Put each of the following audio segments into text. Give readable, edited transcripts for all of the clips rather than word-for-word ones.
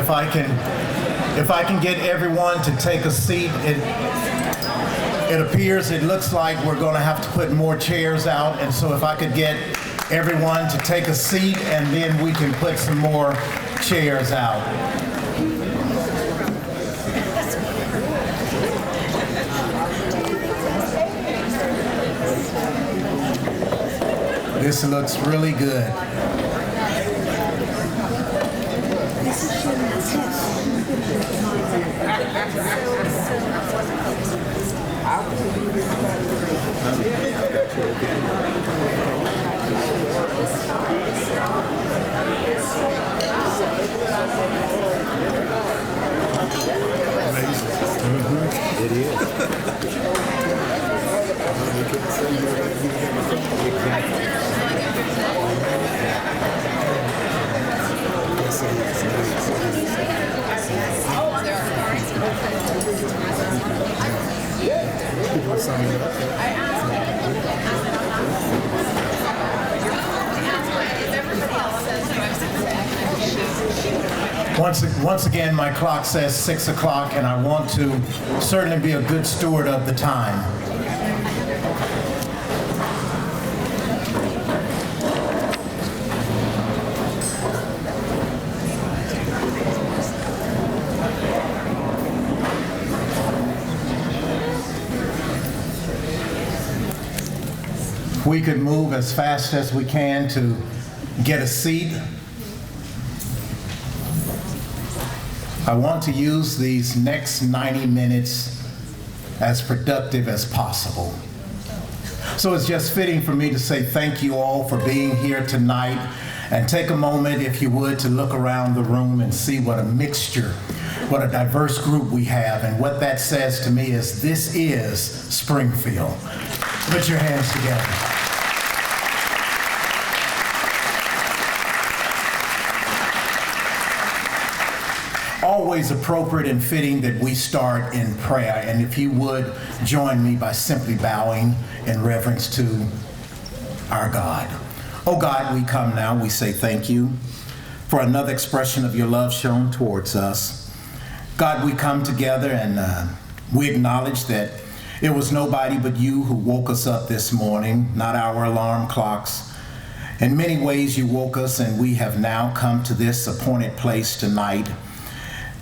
if I can get everyone to take a seat. It looks like we're going to have to put more chairs out, and so if I could get everyone to take a seat, and then we can put some more chairs out. This looks really good. It is. Once again, my clock says 6 o'clock, and I want to certainly be a good steward of the time. We could move as fast as we can to get a seat. I want to use these next 90 minutes as productive as possible. So it's just fitting for me to say thank you all for being here tonight, and take a moment, if you would, to look around the room and see what a mixture, what a diverse group we have. And what that says to me is this is Springfield. Put your hands together. Always appropriate and fitting that we start in prayer. And if you would join me by simply bowing in reverence to our God. Oh God, we come now, we say thank you for another expression of your love shown towards us. God, we come together and we acknowledge that it was nobody but you who woke us up this morning, not our alarm clocks. In many ways you woke us, and we have now come to this appointed place tonight.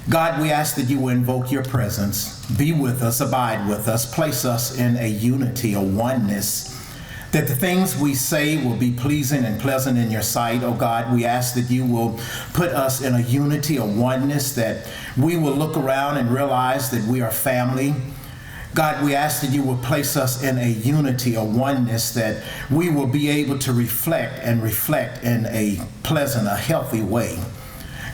God, we ask that you will invoke your presence, be with us, abide with us, place us in a unity, a oneness, that the things we say will be pleasing and pleasant in your sight. Oh God, we ask that you will put us in a unity, a oneness, that we will look around and realize that we are family. God, we ask that you will place us in a unity, a oneness, that we will be able to reflect in a pleasant, a healthy way.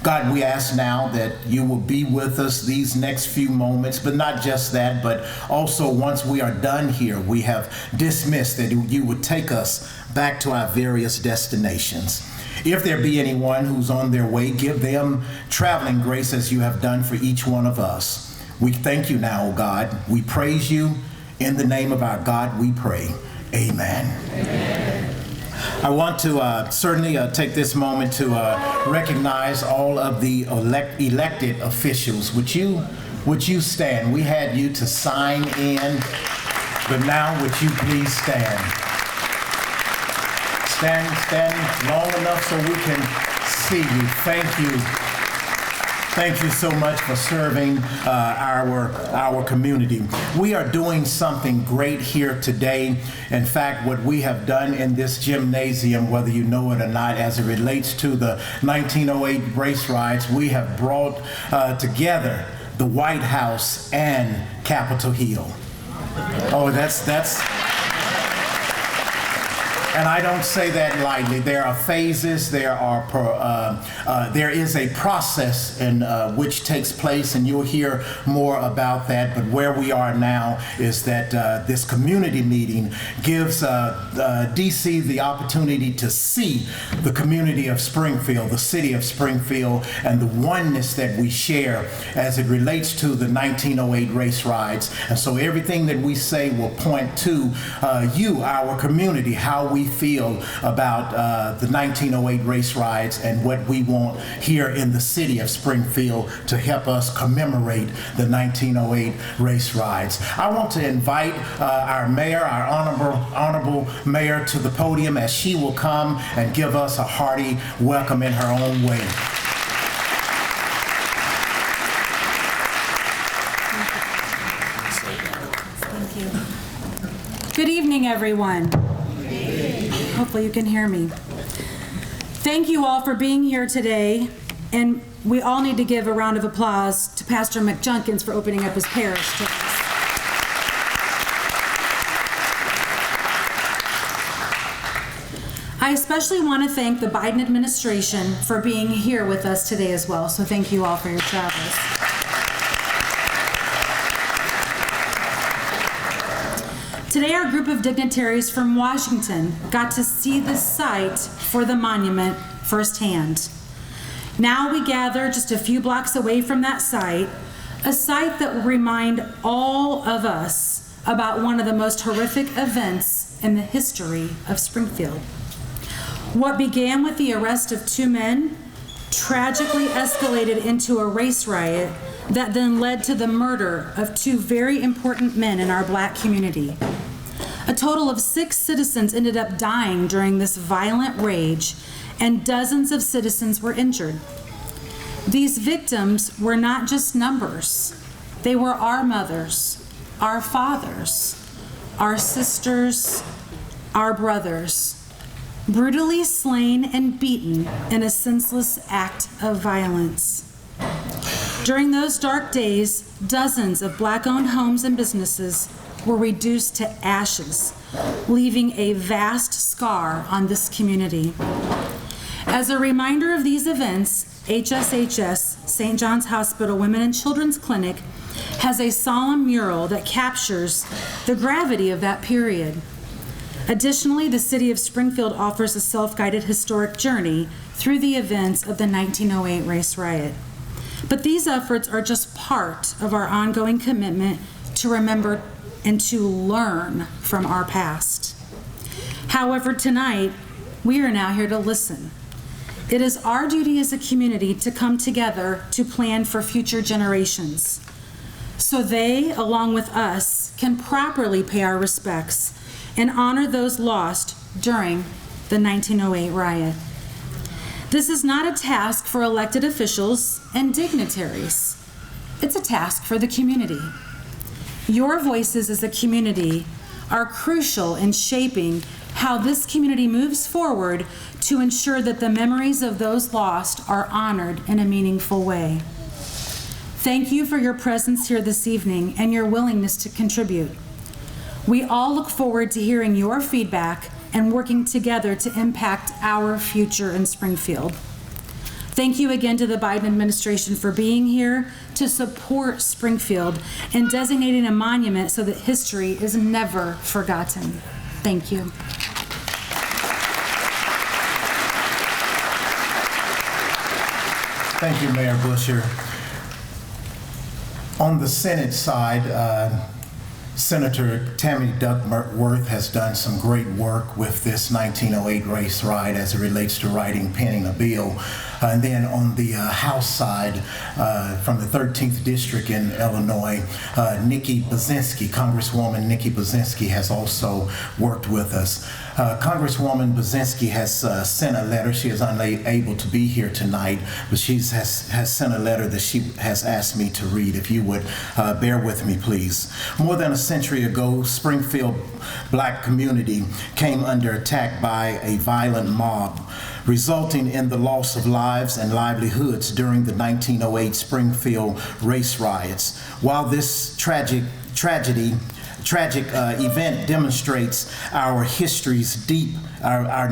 God, we ask now that you will be with us these next few moments, but not just that, but also once we are done here, we have dismissed, that you would take us back to our various destinations. If there be anyone who's on their way, give them traveling grace as you have done for each one of us. We thank you now, O God. We praise you. In the name of our God, we pray. Amen. Amen. I want to certainly take this moment to recognize all of the elected officials. Would you stand? We had you to sign in, but now would you please stand? Stand long enough so we can see you. Thank you. Thank you so much for serving our community. We are doing something great here today. In fact, what we have done in this gymnasium, whether you know it or not, as it relates to the 1908 race riots, we have brought together the White House and Capitol Hill. Oh, that's. And I don't say that lightly. There are phases, there is a process in which takes place, and you'll hear more about that. But where we are now is that this community meeting gives DC the opportunity to see the community of Springfield, the city of Springfield, and the oneness that we share as it relates to the 1908 race riots. And so everything that we say will point to you, our community, how we we feel about the 1908 race riots and what we want here in the city of Springfield to help us commemorate the 1908 race riots. I want to invite our mayor, our honorable mayor, to the podium as she will come and give us a hearty welcome in her own way. Good evening, everyone. Hopefully you can hear me. Thank you all for being here today, and we all need to give a round of applause to Pastor McJunkins for opening up his parish to us. I especially want to thank the Biden administration for being here with us today as well, so thank you all for your travels. Today, our group of dignitaries from Washington got to see the site for the monument firsthand. Now we gather just a few blocks away from that site, a site that will remind all of us about one of the most horrific events in the history of Springfield. What began with the arrest of two men tragically escalated into a race riot that then led to the murder of two very important men in our Black community. A total of 6 citizens ended up dying during this violent rage, and dozens of citizens were injured. These victims were not just numbers. They were our mothers, our fathers, our sisters, our brothers, brutally slain and beaten in a senseless act of violence. During those dark days, dozens of Black-owned homes and businesses were reduced to ashes, leaving a vast scar on this community. As a reminder of these events, HSHS, St. John's Hospital Women and Children's Clinic, has a solemn mural that captures the gravity of that period. Additionally, the City of Springfield offers a self-guided historic journey through the events of the 1908 race riot. But these efforts are just part of our ongoing commitment to remember and to learn from our past. However, tonight, we are now here to listen. It is our duty as a community to come together to plan for future generations, so they, along with us, can properly pay our respects and honor those lost during the 1908 riot. This is not a task for elected officials and dignitaries. It's a task for the community. Your voices as a community are crucial in shaping how this community moves forward to ensure that the memories of those lost are honored in a meaningful way. Thank you for your presence here this evening and your willingness to contribute. We all look forward to hearing your feedback and working together to impact our future in Springfield. Thank you again to the Biden administration for being here to support Springfield and designating a monument so that history is never forgotten. Thank you. Thank you, Mayor Busher. On the Senate side, Senator Tammy Duckworth has done some great work with this 1908 race riot as it relates to penning a bill. And then on the House side, from the 13th District in Illinois, Congresswoman Nikki Buzinski has also worked with us. Congresswoman Buzinski has sent a letter. She is unable to be here tonight, but she has sent a letter that she has asked me to read. If you would bear with me, please. More than a century ago, Springfield Black community came under attack by a violent mob, resulting in the loss of lives and livelihoods during the 1908 Springfield race riots. While this tragic event demonstrates our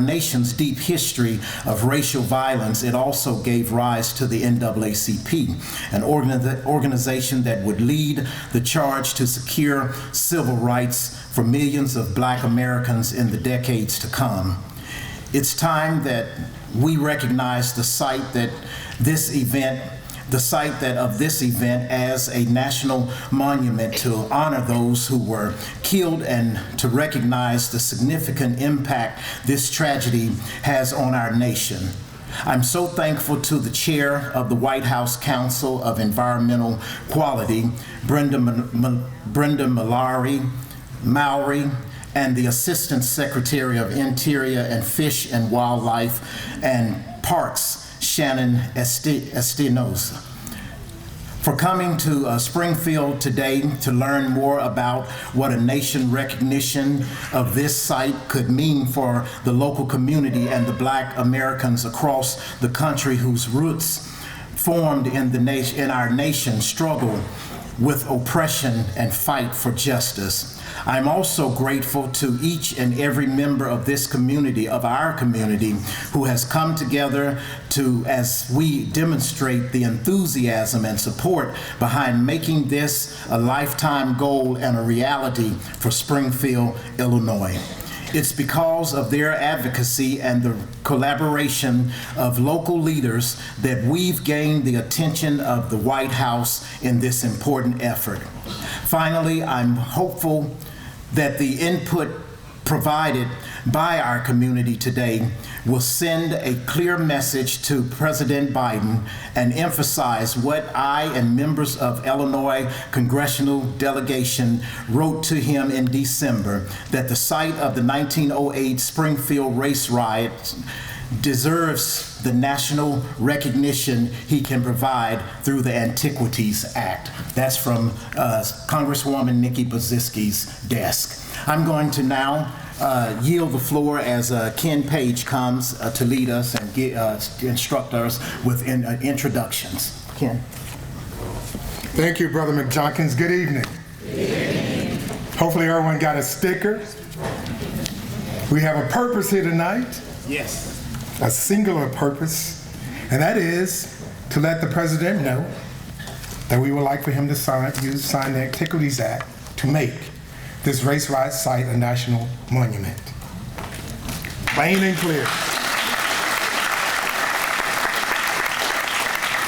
nation's deep history of racial violence, it also gave rise to the NAACP, an organization that would lead the charge to secure civil rights for millions of Black Americans in the decades to come. It's time that we recognize the site that this event the site of this event as a national monument to honor those who were killed and to recognize the significant impact this tragedy has on our nation. I'm so thankful to the chair of the White House Council of Environmental Quality, Brenda Mallory, and the Assistant Secretary of Interior and Fish and Wildlife and Parks, Shannon Espinosa, for coming to Springfield today to learn more about what a nation recognition of this site could mean for the local community and the Black Americans across the country whose roots formed in our nation's struggle with oppression and fight for justice. I'm also grateful to each and every member of this community, of our community, who has come together as we demonstrate the enthusiasm and support behind making this a lifetime goal and a reality for Springfield, Illinois. It's because of their advocacy and the collaboration of local leaders that we've gained the attention of the White House in this important effort. Finally, I'm hopeful that the input provided by our community today will send a clear message to President Biden and emphasize what I and members of Illinois congressional delegation wrote to him in December, that the site of the 1908 Springfield race riot deserves the national recognition he can provide through the Antiquities Act. That's from Congresswoman Nikki Boziski's desk. I'm going to now yield the floor as Ken Page comes to lead us and instruct us with introductions. Ken. Thank you, Brother McJonkins. Good evening. Hopefully everyone got a sticker. We have a purpose here tonight. Yes. A singular purpose, and that is to let the President know that we would like for him to sign the Antiquities Act to make this race riot site a national monument. Plain and clear.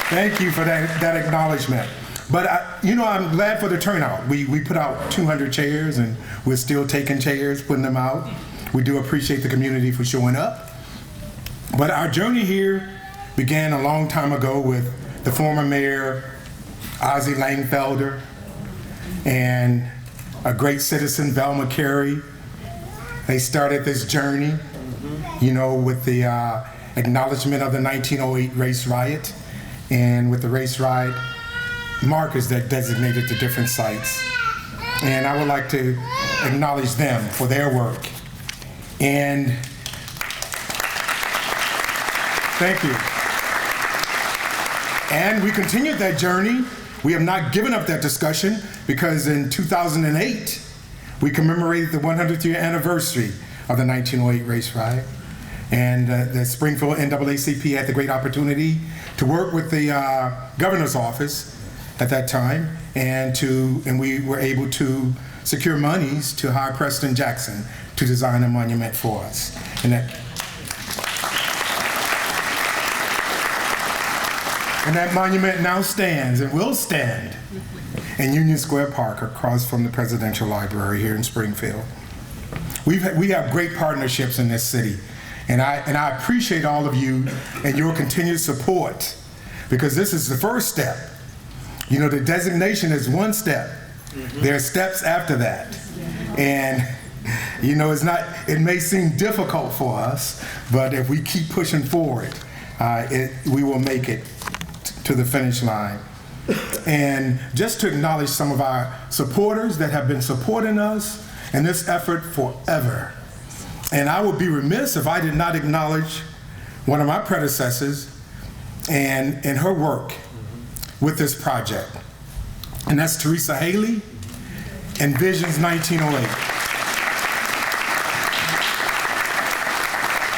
Thank you for that acknowledgement. But I'm glad for the turnout. We put out 200 chairs, and we're still taking chairs, putting them out. We do appreciate the community for showing up. But our journey here began a long time ago with the former mayor, Ozzie Langfelder, and a great citizen, Velma Carey. They started this journey, with the acknowledgement of the 1908 race riot, and with the race riot markers that designated the different sites. And I would like to acknowledge them for their work. And thank you. And we continued that journey. We have not given up that discussion, because in 2008, we commemorated the 100th year anniversary of the 1908 race riot. And the Springfield NAACP had the great opportunity to work with the governor's office at that time, and we were able to secure monies to hire Preston Jackson to design a monument for us. And that monument now stands and will stand in Union Square Park across from the Presidential Library here in Springfield. We have great partnerships in this city, and I appreciate all of you and your continued support, because this is the first step. The designation is one step. There are steps after that. And it may seem difficult for us, but if we keep pushing forward, we will make it to the finish line. And just to acknowledge some of our supporters that have been supporting us in this effort forever. And I would be remiss if I did not acknowledge one of my predecessors and her work with this project. And that's Teresa Haley and Visions 1908.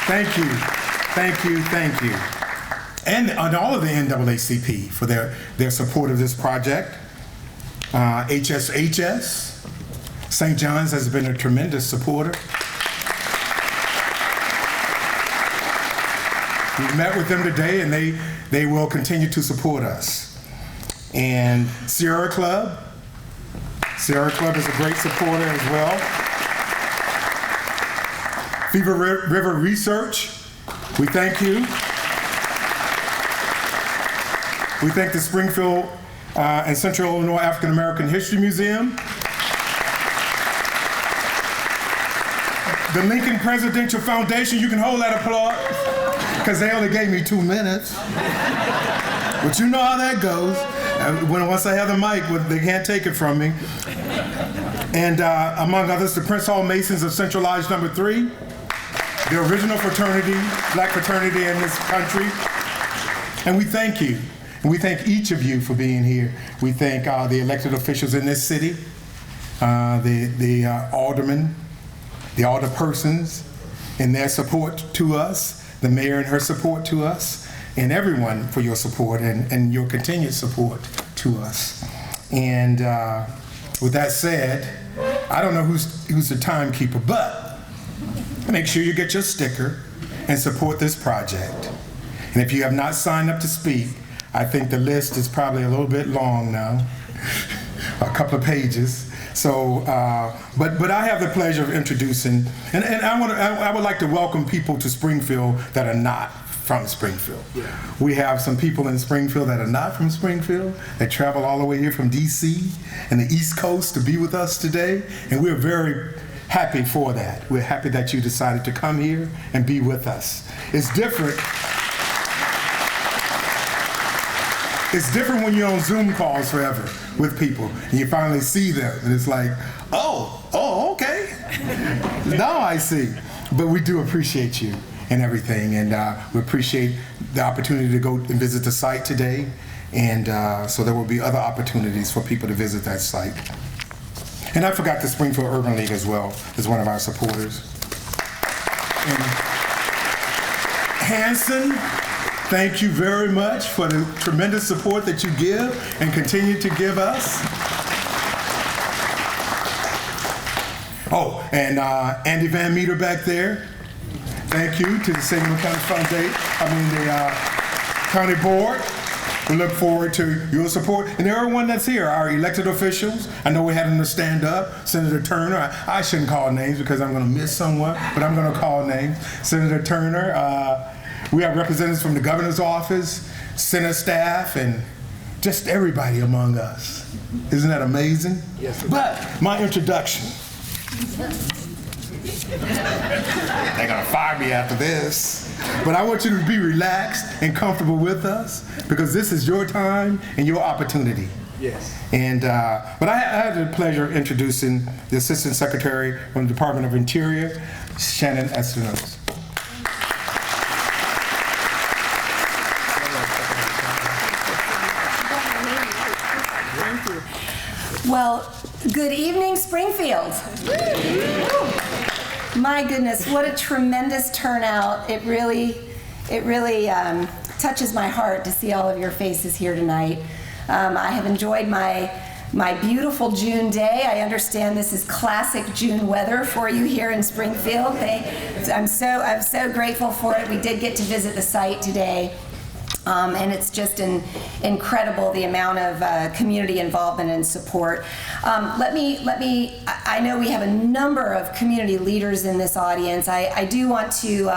Thank you, thank you, thank you. And all of the NAACP for their support of this project. HSHS, St. John's has been a tremendous supporter. We've met with them today, and they will continue to support us. and Sierra Club. Sierra Club is a great supporter as well. Fever River Research, we thank you. We thank the Springfield and Central Illinois African American History Museum. The Lincoln Presidential Foundation, you can hold that applause, because they only gave me 2 minutes. But you know how that goes. Once I have the mic, they can't take it from me. And among others, the Prince Hall Masons of Central Lodge Number 3, the original fraternity, black fraternity in this country. And we thank you. And we thank each of you for being here. We thank the elected officials in this city, the aldermen, the alderpersons and their support to us, the mayor and her support to us, and everyone for your support and your continued support to us. And with that said, I don't know who's the timekeeper, but make sure you get your sticker and support this project. And if you have not signed up to speak, I think the list is probably a little bit long now, a couple of pages. So, but I have the pleasure of introducing, and I would like to welcome people to Springfield that are not from Springfield. Yeah. We have some people in Springfield that are not from Springfield. They travel all the way here from DC and the East Coast to be with us today, and we're very happy for that. We're happy that you decided to come here and be with us. It's different. It's different when you're on Zoom calls forever with people and you finally see them and it's like, oh, okay. Now I see. But we do appreciate you and everything, and we appreciate the opportunity to go and visit the site today, and so there will be other opportunities for people to visit that site. And I forgot the Springfield Urban League as well as one of our supporters. And Hanson, thank you very much for the tremendous support that you give and continue to give us. Oh, and Andy Van Meter back there. Thank you to the Sangamon County Foundation, the County Board. We look forward to your support. And everyone that's here, our elected officials. I know we had them to stand up. Senator Turner, I shouldn't call names because I'm going to miss someone, but I'm going to call names. Senator Turner, we have representatives from the governor's office, Senate staff, and just everybody among us. Isn't that amazing? Yes. But my introduction. They're gonna fire me after this. But I want you to be relaxed and comfortable with us because this is your time and your opportunity. Yes. And but I had the pleasure of introducing the Assistant Secretary from the Department of Interior, Shannon Estenos. Well, good evening, Springfield. My goodness, what a tremendous turnout. It really touches my heart to see all of your faces here tonight. I have enjoyed my beautiful June day. I understand this is classic June weather for you here in Springfield. I'm so grateful for it. We did get to visit the site today. And it's just incredible the amount of community involvement and support. I know we have a number of community leaders in this audience. I do want to,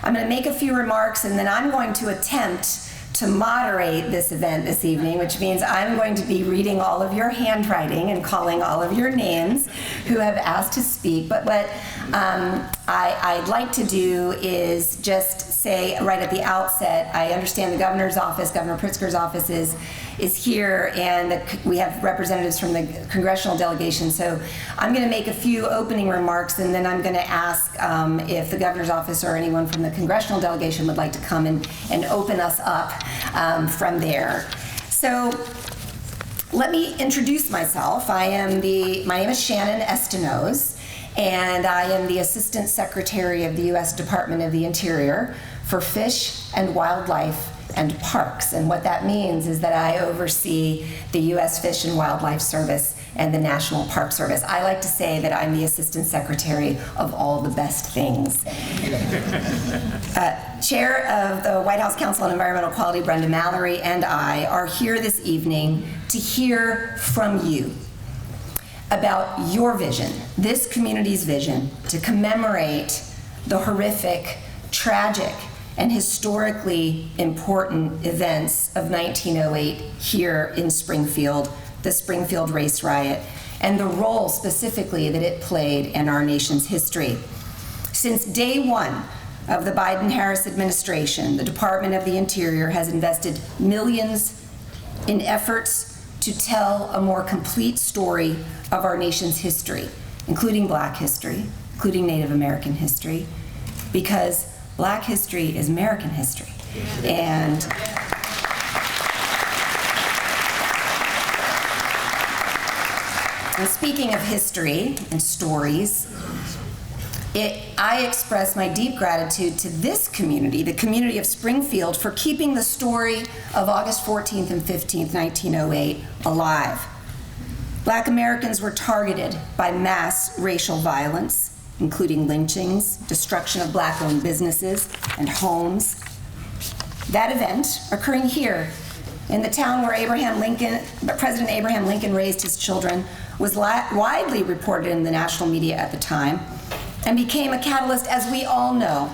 I'm going to make a few remarks and then I'm going to attempt to moderate this event this evening, which means I'm going to be reading all of your handwriting and calling all of your names who have asked to speak. But what I'd like to do is just say right at the outset, I understand the governor's office, Governor Pritzker's office is here, and we have representatives from the congressional delegation. So I'm going to make a few opening remarks, and then I'm going to ask if the governor's office or anyone from the congressional delegation would like to come and open us up from there. So let me introduce myself. My name is Shannon Estenos, and I am the Assistant Secretary of the U.S. Department of the Interior for Fish and Wildlife and Parks. And what that means is that I oversee the U.S. Fish and Wildlife Service and the National Park Service. I like to say that I'm the Assistant Secretary of all the best things. Chair of the White House Council on Environmental Quality, Brenda Mallory, and I are here this evening to hear from you about your vision, this community's vision, to commemorate the horrific, tragic, and historically important events of 1908 here in Springfield, the Springfield Race Riot, and the role specifically that it played in our nation's history. Since day one of the Biden-Harris administration, the Department of the Interior has invested millions in efforts to tell a more complete story of our nation's history, including Black history, including Native American history, because Black history is American history. And speaking of history and stories, I express my deep gratitude to this community, the community of Springfield, for keeping the story of August 14th and 15th, 1908 alive. Black Americans were targeted by mass racial violence, including lynchings, destruction of Black-owned businesses and homes. That event, occurring here in the town where President Abraham Lincoln raised his children, was widely reported in the national media at the time and became a catalyst, as we all know,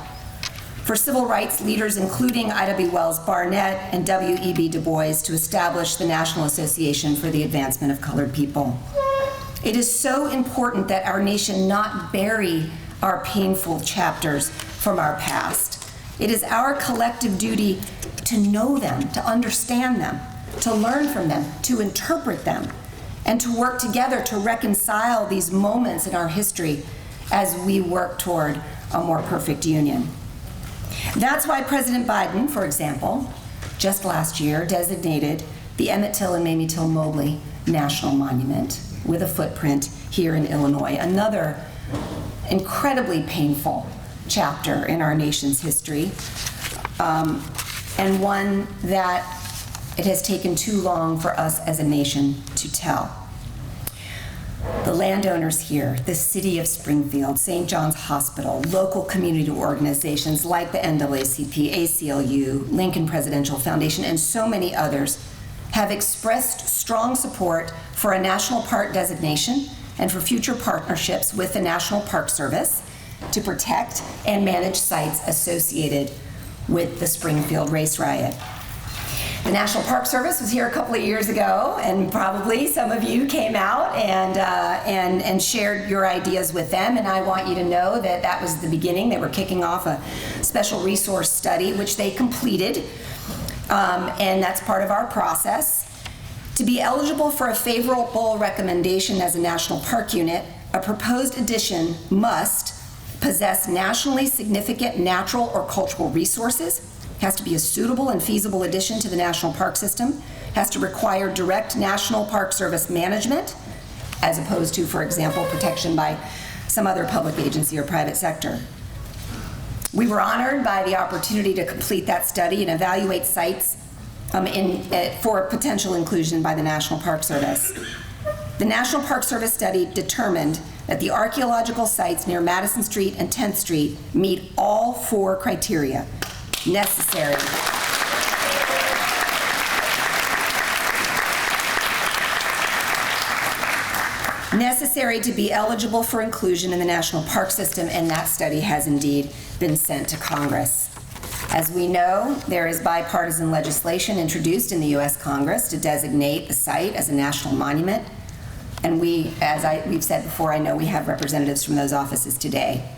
for civil rights leaders including Ida B. Wells Barnett and W.E.B. Du Bois to establish the National Association for the Advancement of Colored People. It is so important that our nation not bury our painful chapters from our past. It is our collective duty to know them, to understand them, to learn from them, to interpret them, and to work together to reconcile these moments in our history as we work toward a more perfect union. That's why President Biden, for example, just last year designated the Emmett Till and Mamie Till Mobley National Monument with a footprint here in Illinois, another incredibly painful chapter in our nation's history, and one that it has taken too long for us as a nation to tell. The landowners here, the city of Springfield, St. John's Hospital, local community organizations like the NAACP, ACLU, Lincoln Presidential Foundation, and so many others have expressed strong support for a national park designation and for future partnerships with the National Park Service to protect and manage sites associated with the Springfield Race Riot. The National Park Service was here a couple of years ago, and probably some of you came out and shared your ideas with them, and I want you to know that that was the beginning. They were kicking off a special resource study, which they completed, and that's part of our process. To be eligible for a favorable recommendation as a national park unit, a proposed addition must possess nationally significant natural or cultural resources, has to be a suitable and feasible addition to the national park system, has to require direct National Park Service management, as opposed to, for example, protection by some other public agency or private sector. We were honored by the opportunity to complete that study and evaluate sites for potential inclusion by the National Park Service. The National Park Service study determined that the archaeological sites near Madison Street and 10th Street meet all 4 criteria necessary to be eligible for inclusion in the national park system, and that study has indeed been sent to Congress. As we know, there is bipartisan legislation introduced in the U.S. Congress to designate the site as a national monument, and we've said before, I know we have representatives from those offices today.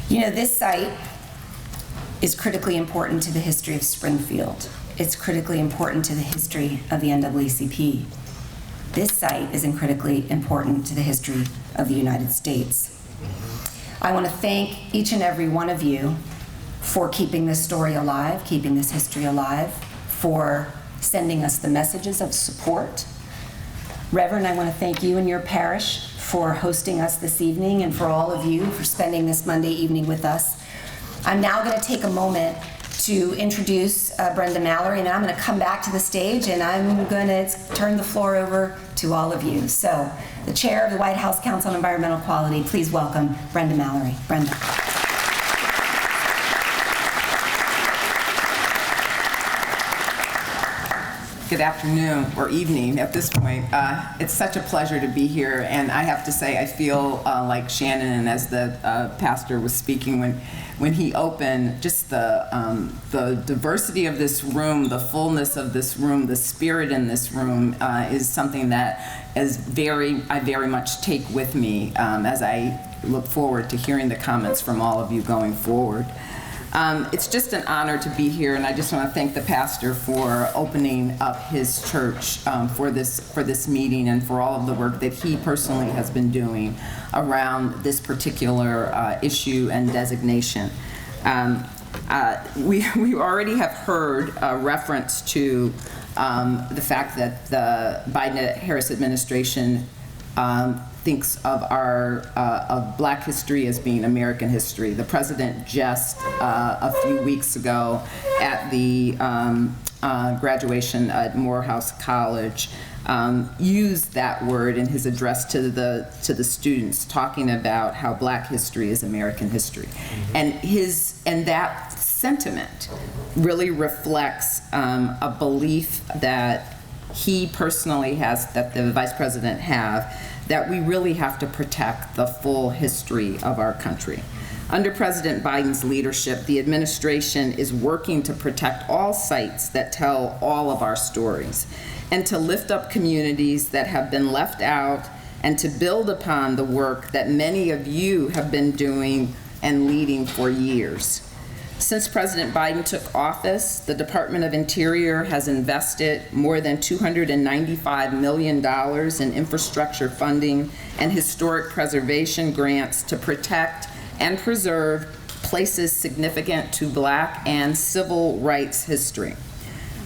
You know, this site is critically important to the history of Springfield. It's critically important to the history of the NAACP. This site is critically important to the history of the United States. I want to thank each and every one of you for keeping this story alive, keeping this history alive, for sending us the messages of support. Reverend, I want to thank you and your parish for hosting us this evening, and for all of you for spending this Monday evening with us. I'm now going to take a moment to introduce Brenda Mallory, and then I'm going to come back to the stage and I'm going to turn the floor over to all of you. So, the Chair of the White House Council on Environmental Quality, please welcome Brenda Mallory. Brenda. Good afternoon or evening at this point. It's such a pleasure to be here, and I have to say I feel like Shannon, as the pastor was speaking when he opened, just the diversity of this room, the fullness of this room, the spirit in this room is something that I very much take with me as I look forward to hearing the comments from all of you going forward. It's just an honor to be here, and I just want to thank the pastor for opening up his church for this meeting and for all of the work that he personally has been doing around this particular issue and designation. We already have heard a reference to the fact that the Biden-Harris administration thinks of of Black history as being American history. The president just a few weeks ago at the graduation at Morehouse College used that word in his address to the students, talking about how Black history is American history, and that sentiment really reflects a belief that he personally has, that the vice president have, that we really have to protect the full history of our country. Under President Biden's leadership, the administration is working to protect all sites that tell all of our stories, and to lift up communities that have been left out, and to build upon the work that many of you have been doing and leading for years. Since President Biden took office, the Department of Interior has invested more than $295 million in infrastructure funding and historic preservation grants to protect and preserve places significant to Black and civil rights history.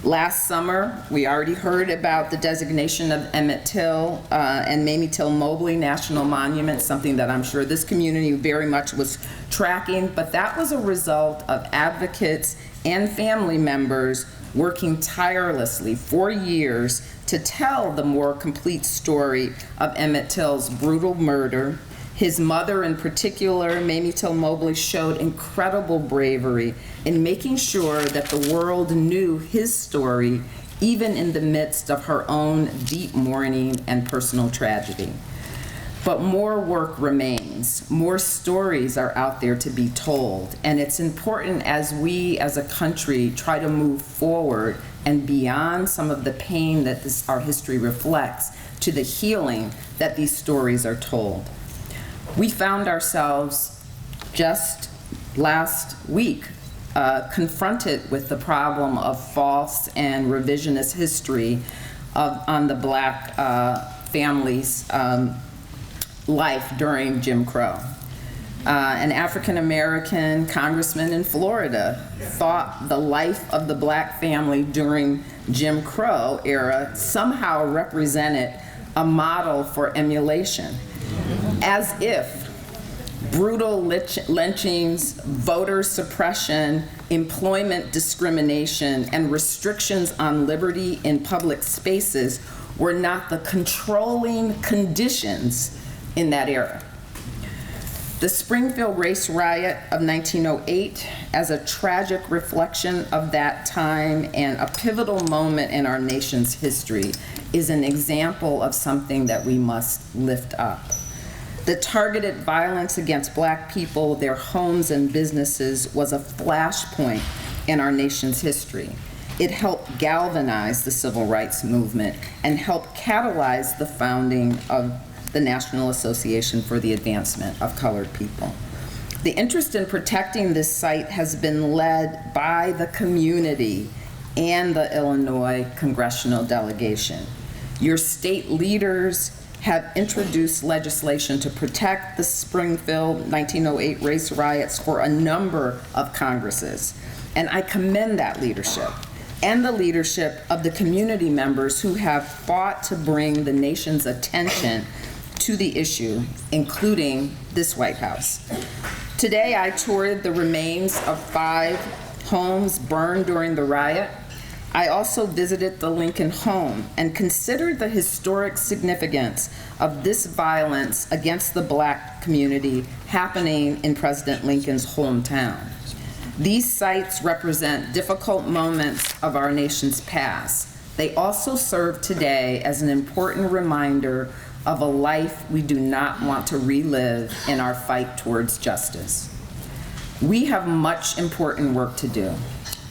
Last summer, we already heard about the designation of Emmett Till and Mamie Till Mobley National Monuments, something that I'm sure this community very much was tracking, but that was a result of advocates and family members working tirelessly for years to tell the more complete story of Emmett Till's brutal murder. His mother, in particular, Mamie Till Mobley, showed incredible bravery in making sure that the world knew his story, even in the midst of her own deep mourning and personal tragedy. But more work remains. More stories are out there to be told, and it's important as we as a country try to move forward and beyond some of the pain that our history reflects to the healing that these stories are told. We found ourselves just last week confronted with the problem of false and revisionist history on the Black family's life during Jim Crow. An African-American congressman in Florida thought the life of the Black family during Jim Crow era somehow represented a model for emulation, as if brutal lynchings, voter suppression, employment discrimination, and restrictions on liberty in public spaces were not the controlling conditions in that era. The Springfield race riot of 1908, as a tragic reflection of that time and a pivotal moment in our nation's history, is an example of something that we must lift up. The targeted violence against Black people, their homes and businesses, was a flashpoint in our nation's history. It helped galvanize the civil rights movement and helped catalyze the founding of the National Association for the Advancement of Colored People. The interest in protecting this site has been led by the community and the Illinois congressional delegation. Your state leaders have introduced legislation to protect the Springfield 1908 race riots for a number of Congresses, and I commend that leadership and the leadership of the community members who have fought to bring the nation's attention to the issue, including this White House. Today, I toured the remains of 5 homes burned during the riot, I also visited the Lincoln home and considered the historic significance of this violence against the Black community happening in President Lincoln's hometown. These sites represent difficult moments of our nation's past. They also serve today as an important reminder of a life we do not want to relive in our fight towards justice. We have much important work to do.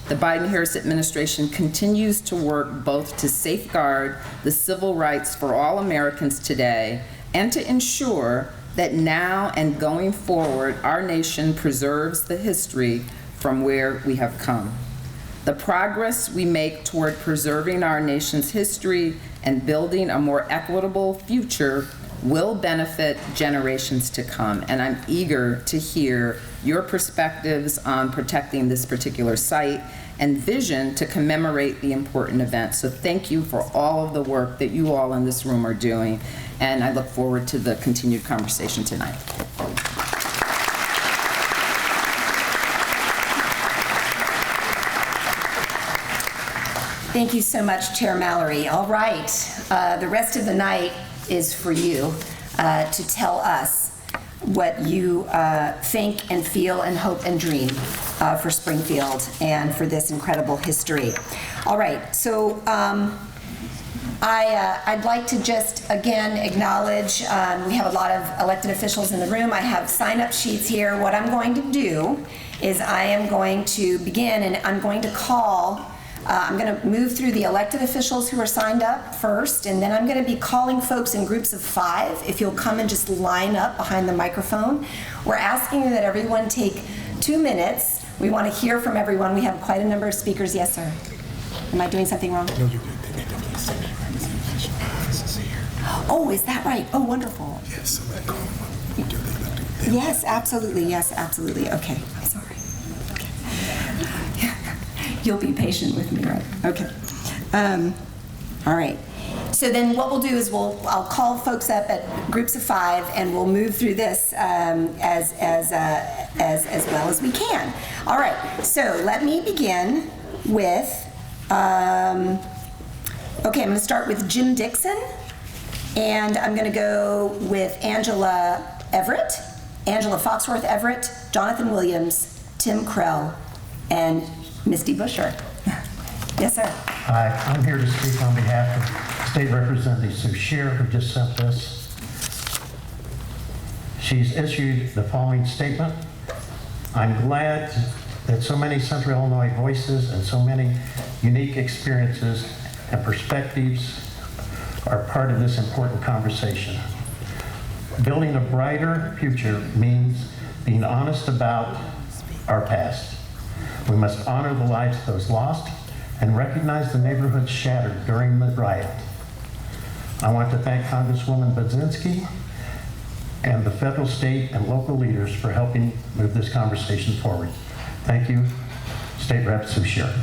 The Biden-Harris administration continues to work both to safeguard the civil rights for all Americans today and to ensure that now and going forward, our nation preserves the history from where we have come. The progress we make toward preserving our nation's history and building a more equitable future will benefit generations to come, and I'm eager to hear your perspectives on protecting this particular site and vision to commemorate the important event. So thank you for all of the work that you all in this room are doing, and I look forward to the continued conversation tonight. Thank you so much, Chair Mallory. All right, the rest of the night is for you to tell us what you think and feel and hope and dream for Springfield and for this incredible history. All right, so I'd like to just again acknowledge we have a lot of elected officials in the room. I have sign-up sheets here. What I'm going to do is I am going to begin and I'm going to call I'm going to move through the elected officials who are signed up first, and then I'm going to be calling folks in groups of 5. If you'll come and just line up behind the microphone. We're asking that everyone take 2 minutes. We want to hear from everyone. We have quite a number of speakers. Yes, sir. Am I doing something wrong? No, you're good. Oh, is that right? Oh, wonderful. Yes, so that call them up. Yes, absolutely. Yes, absolutely. Okay, I'm sorry. You'll be patient with me, right? Okay. All right. So then what we'll do is I'll call folks up at groups of 5, and we'll move through this as well as we can. All right. So let me begin with. Okay, I'm going to start with Jim Dixon, and I'm going to go with Angela Everett, Angela Foxworth Everett, Jonathan Williams, Tim Krell, and Misty Busher. Yes, sir. Hi, I'm here to speak on behalf of State Representative Sue Shear, who just sent this. She's issued the following statement. I'm glad that so many Central Illinois voices and so many unique experiences and perspectives are part of this important conversation. Building a brighter future means being honest about our past. We must honor the lives of those lost and recognize the neighborhoods shattered during the riot. I want to thank Congresswoman Budzinski and the federal, state, and local leaders for helping move this conversation forward. Thank you, State Rep Sue Shear.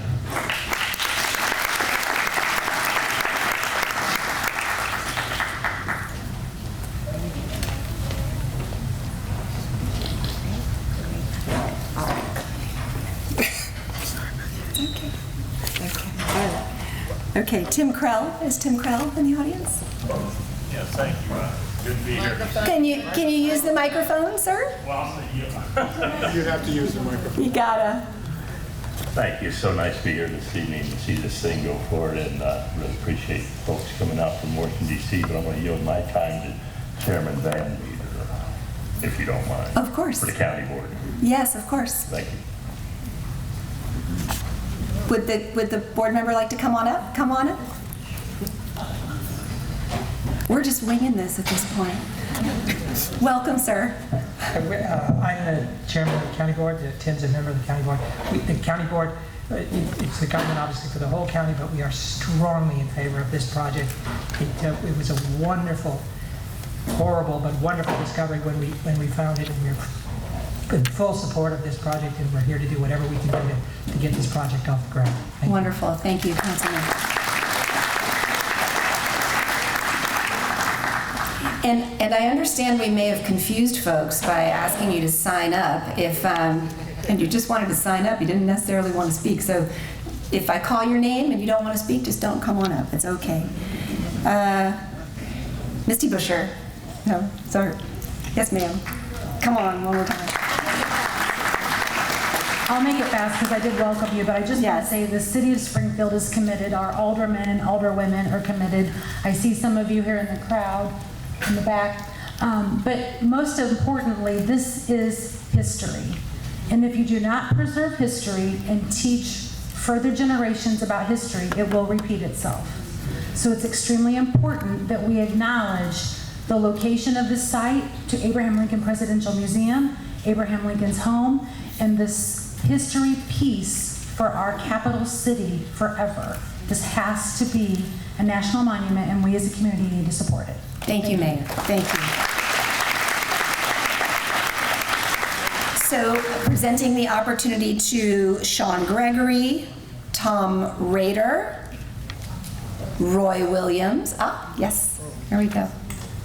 Okay, Tim Krell. Is Tim Krell in the audience? Yes, thank you. Good to be here. Can you use the microphone, sir? Well, You'd have to use the microphone. You gotta. thank you. So nice to be here this evening to see this thing go forward, and really appreciate folks coming out from Washington, D.C., but I'm going to yield my time to Chairman Van Meter, if you don't mind. Of course. For the county board. Yes, of course. Thank you. Would the board member like to come on up? Come on up. We're just winging this at this point. Welcome, sir. I'm the chairman of the county board. Tim's a member of the county board. The county board, it's the government obviously for the whole county, but we are strongly in favor of this project. It was a wonderful, horrible, but wonderful discovery when we found it, and we're in full support of this project, and we're here to do whatever we can do to get this project off the ground. Thank you. Wonderful. Thank you, Councilman. And I understand we may have confused folks by asking you to sign up. If And you just wanted to sign up. You didn't necessarily want to speak. So if I call your name and you don't want to speak, just don't come on up. It's okay. Misty Busher. No, sorry. Yes, ma'am. Come on, one more time. I'll make it fast because I did welcome you, but I just want to say the city of Springfield is committed. Our aldermen and alderwomen are committed. I see some of you here in the crowd in the back. But most importantly, this is history. And if you do not preserve history and teach further generations about history, it will repeat itself. So it's extremely important that we acknowledge the location of this site to Abraham Lincoln Presidential Museum, Abraham Lincoln's home, and this history piece for our capital city forever. This has to be a national monument, and we as a community need to support it. Thank you, Mayor. Thank you. So, presenting the opportunity to Sean Gregory, Tom Rader, Roy Williams. Ah, yes. Here we go.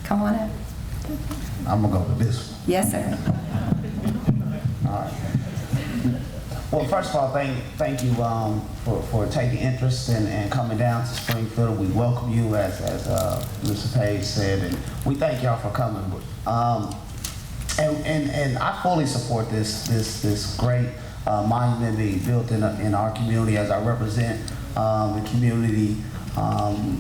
Come on in. I'm gonna go with this one. Yes, sir. All right. Well, first of all, thank you for taking interest and coming down to Springfield. We welcome you, as Mr. Page said, and we thank y'all for coming. And I fully support this great monument being built in our community, as I represent the community,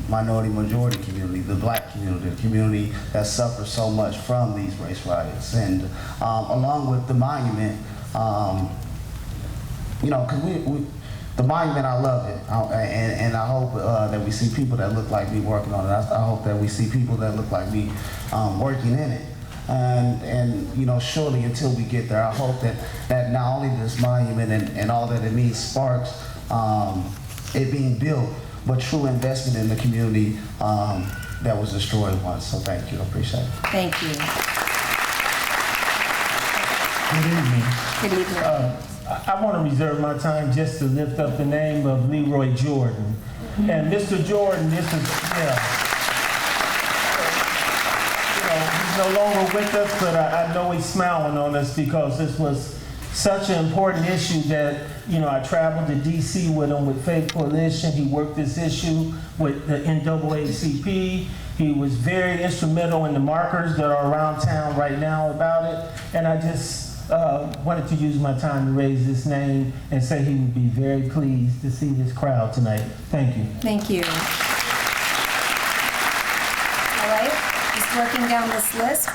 minority majority community, the black community, the community that suffers so much from these race riots. And along with the monument, you know, because the monument, I love it, and I hope that we see people that look like me working on it. I hope that we see people that look like me working in it. And you know, surely until we get there, I hope that not only this monument and all that it means sparks it being built, but true investment in the community that was destroyed once. So thank you, I appreciate it. Thank you. Good evening. Good evening. I want to reserve my time just to lift up the name of Leroy Jordan. And Mr. Jordan, this is, he's no longer with us, but I know he's smiling on us because this was such an important issue that, I traveled to DC with him with Faith Coalition. He worked this issue with the NAACP. He was very instrumental in the markers that are around town right now about it. And I just wanted to use my time to raise this name and say he would be very pleased to see this crowd tonight. Thank you. Thank you. All right, just working down this list.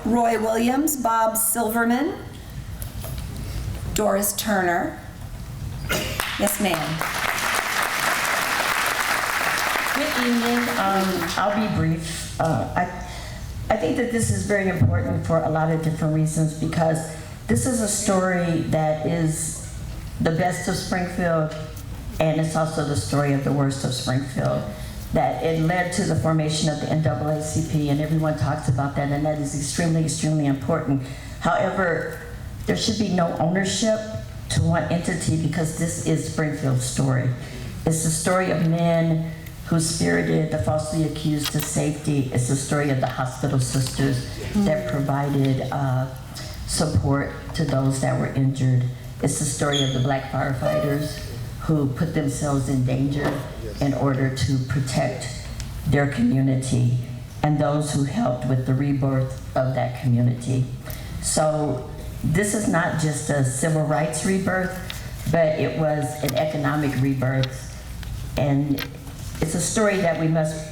Roy Williams, Bob Silverman, Doris Turner. Yes, ma'am. Good evening. I'll be brief. I think that this is very important for a lot of different reasons, because this is a story that is the best of Springfield, and it's also the story of the worst of Springfield. That it led to the formation of the NAACP, and everyone talks about that, and that is extremely, extremely important. However, there should be no ownership to one entity, because this is Springfield's story. It's the story of men who spirited the falsely accused to safety. It's the story of the hospital sisters that provided support to those that were injured. It's the story of the black firefighters who put themselves in danger in order to protect their community, and those who helped with the rebirth of that community. So this is not just a civil rights rebirth, but it was an economic rebirth. And it's a story that we must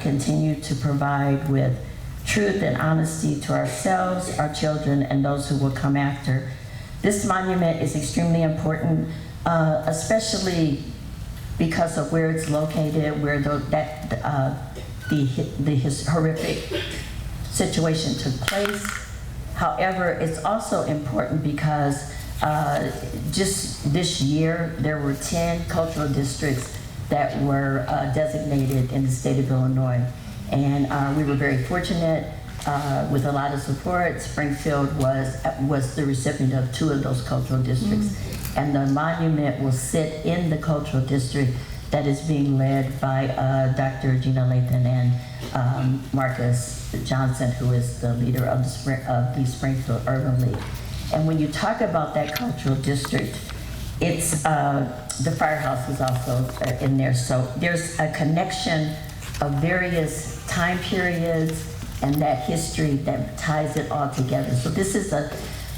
continue to provide with truth and honesty to ourselves, our children, and those who will come after. This monument is extremely important, especially because of where it's located, where the horrific situation took place. However, it's also important because just this year, there were 10 cultural districts that were designated in the state of Illinois. And we were very fortunate with a lot of support. Springfield was the recipient of 2 of those cultural districts. And the monument will sit in the cultural district that is being led by Dr. Gina Lathan and Marcus Johnson, who is the leader of the Springfield Urban League. And when you talk about that cultural district, it's, the firehouse is also in there. So there's a connection of various time periods and that history that ties it all together. So this is a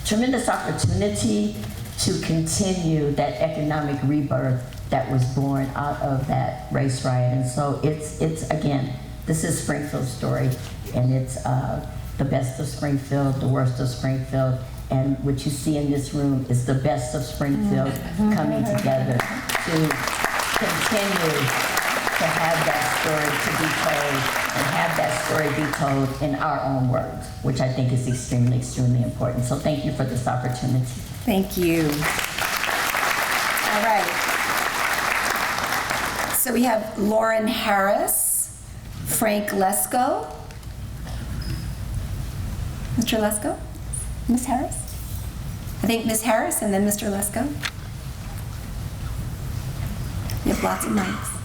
tremendous opportunity to continue that economic rebirth that was born out of that race riot. And so it's again, this is Springfield's story, and it's the best of Springfield, the worst of Springfield, and what you see in this room is the best of Springfield coming together to continue to have that story to be told, and have that story be told in our own words, which I think is extremely, extremely important. So thank you for this opportunity. Thank you. All right. So we have Lauren Harris, Frank Lesko. Mr. Lesko? Ms. Harris? I think Ms. Harris and then Mr. Lesko. You have lots of mics.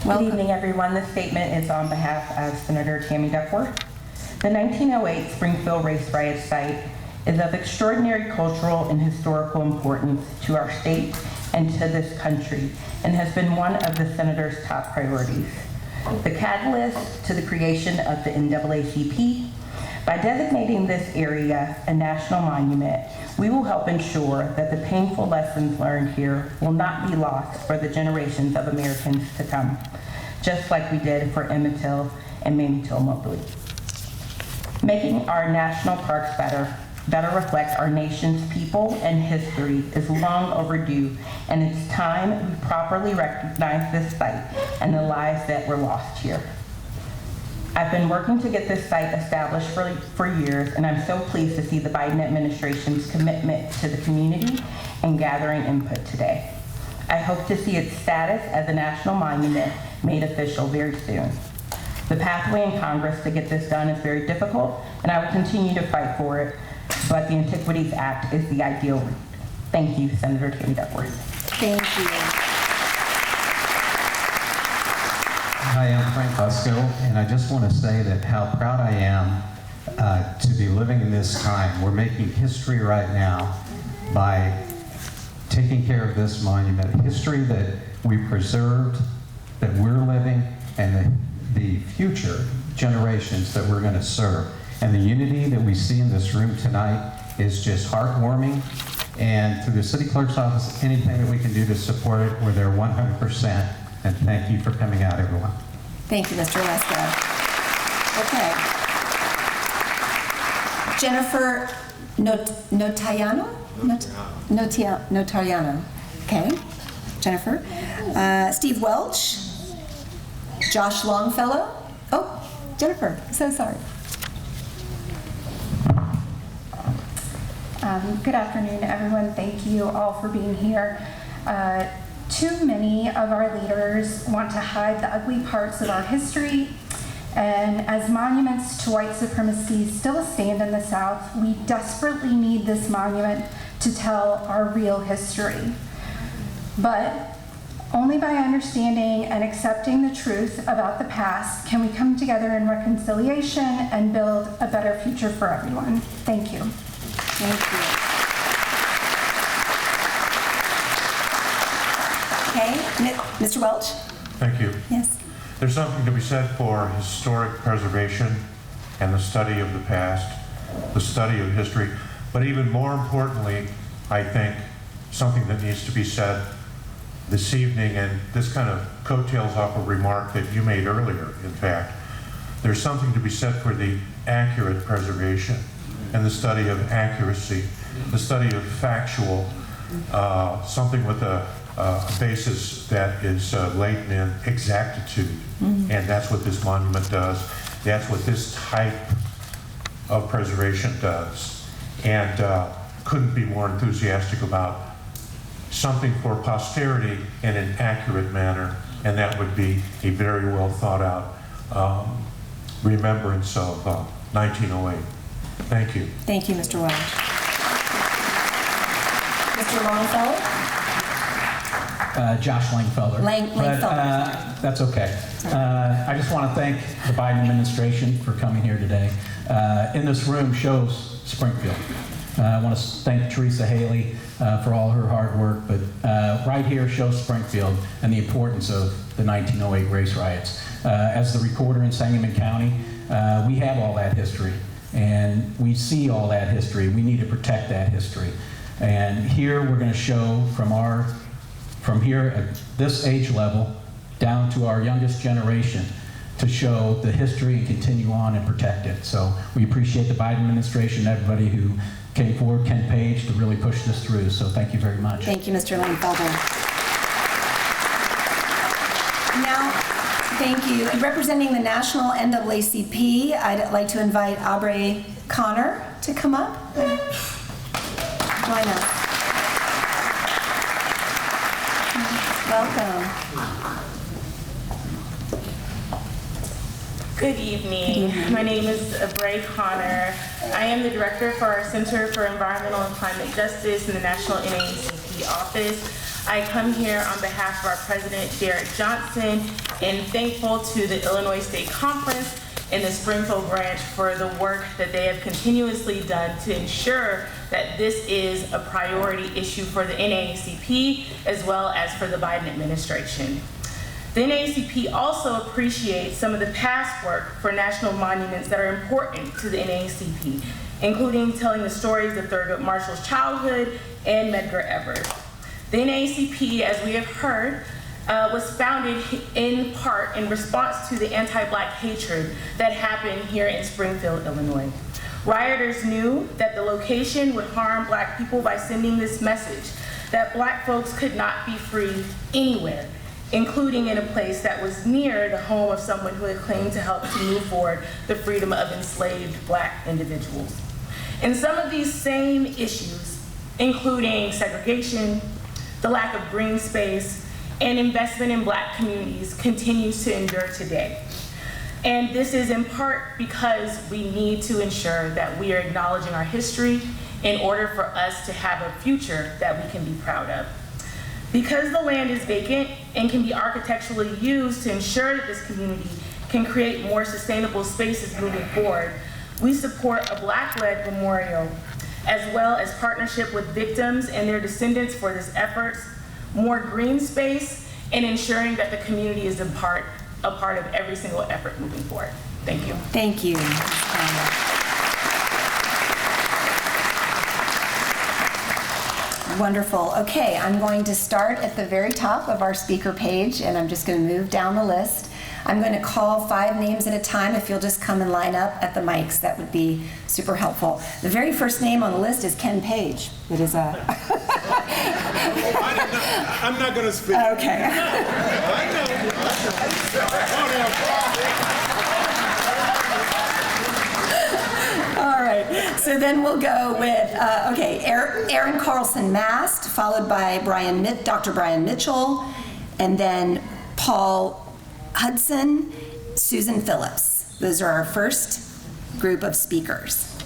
Good evening, everyone. This statement is on behalf of Senator Tammy Duckworth. The 1908 Springfield Race Riot site is of extraordinary cultural and historical importance to our state and to this country, and has been one of the Senator's top priorities. The catalyst to the creation of the NAACP, by designating this area a national monument, we will help ensure that the painful lessons learned here will not be lost for the generations of Americans to come, just like we did for Emmett Till and Mamie Till Mobley. Making our national parks better reflect our nation's people and history is long overdue, and it's time we properly recognize this site and the lives that were lost here. I've been working to get this site established for years, and I'm so pleased to see the Biden administration's commitment to the community and gathering input today. I hope to see its status as a national monument made official very soon. The pathway in Congress to get this done is very difficult, and I will continue to fight for it, but the Antiquities Act is the ideal route. Thank you, Senator Tammy Duckworth. Thank you. Hi, I'm Frank Lesko, and I just want to say that how proud I am to be living in this time. We're making history right now by taking care of this monument, history that we preserved, that we're living, and the future generations that we're going to serve. And the unity that we see in this room tonight is just heartwarming. And through the city clerk's office, anything that we can do to support it, we're there 100%. And thank you for coming out, everyone. Thank you, Mr. Lesko. Okay. Jennifer Notariano? Notariano. Okay. Jennifer. Steve Welch. Josh Longfellow. Oh, Jennifer. So sorry. Good afternoon, everyone. Thank you all for being here. Too many of our leaders want to hide the ugly parts of our history, and as monuments to white supremacy still stand in the South, we desperately need this monument to tell our real history. But only by understanding and accepting the truth about the past can we come together in reconciliation and build a better future for everyone. Thank you. Thank you. Okay, Mr. Welch? Thank you. Yes. There's something to be said for historic preservation and the study of the past, the study of history, but even more importantly, I think something that needs to be said this evening, and this kind of coattails off a remark that you made earlier, in fact. There's something to be said for the accurate preservation and the study of accuracy, the study of factual, something with a basis that is laden in exactitude. And that's what this monument does. That's what this type of preservation does. And couldn't be more enthusiastic about something for posterity in an accurate manner, and that would be a very well thought out remembrance of 1908. Thank you. Thank you, Mr. Welch. Mr. Longfellow? Josh Langfelder. Langfelder. That's okay. I just want to thank the Biden administration for coming here today. In this room shows Springfield. I want to thank Teresa Haley for all her hard work, but right here shows Springfield and the importance of the 1908 race riots. As the recorder in Sangamon County, we have all that history, and we see all that history. We need to protect that history. And here we're going to show from here at this age level down to our youngest generation to show the history and continue on and protect it. So we appreciate the Biden administration, everybody who came forward, Ken Page, to really push this through. So thank you very much. Thank you, Mr. Langfelder. Now, thank you. And representing the National NAACP, I'd like to invite Aubrey Connor to come up. Why not? Welcome. Good evening. My name is Aubrey Connor. I am the director for our Center for Environmental and Climate Justice in the National NAACP office. I come here on behalf of our president, Derek Johnson, and thankful to the Illinois State Conference and the Springfield branch for the work that they have continuously done to ensure that this is a priority issue for the NAACP as well as for the Biden administration. The NAACP also appreciates some of the past work for national monuments that are important to the NAACP, including telling the stories of Thurgood Marshall's childhood and Medgar Evers. The NAACP, as we have heard, was founded in part in response to the anti-Black hatred that happened here in Springfield, Illinois. Rioters knew that the location would harm Black people by sending this message that Black folks could not be free anywhere, including in a place that was near the home of someone who had claimed to help to move forward the freedom of enslaved Black individuals. And some of these same issues, including segregation, the lack of green space, and investment in Black communities, continues to endure today. And this is in part because we need to ensure that we are acknowledging our history in order for us to have a future that we can be proud of. Because the land is vacant and can be architecturally used to ensure that this community can create more sustainable spaces moving forward, we support a Black-led memorial, as well as partnership with victims and their descendants for this effort, more green space, and ensuring that the community is a part of every single effort moving forward. Thank you. Thank you. Wonderful. Okay, I'm going to start at the very top of our speaker page, and I'm just going to move down the list. I'm going to call 5 names at a time. If you'll just come and line up at the mics, that would be super helpful. The very first name on the list is Ken Page. It is a... I'm not going to speak. Okay. All right, so then we'll go with, Aaron Carlson Mast, followed by Dr. Brian Mitchell, and then Paul Hudson, Susan Phillips. Those are our first group of speakers.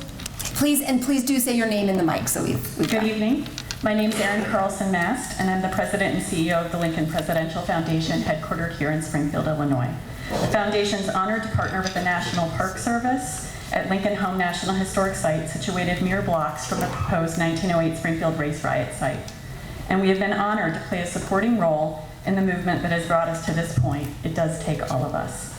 Please do say your name in the mic so we've Good evening. My name is Erin Carlson Mast, and I'm the president and CEO of the Lincoln Presidential Foundation, headquartered here in Springfield, Illinois. The foundation is honored to partner with the National Park Service at Lincoln Home National Historic Site, situated mere blocks from the proposed 1908 Springfield Race Riot site. And we have been honored to play a supporting role in the movement that has brought us to this point. It does take all of us.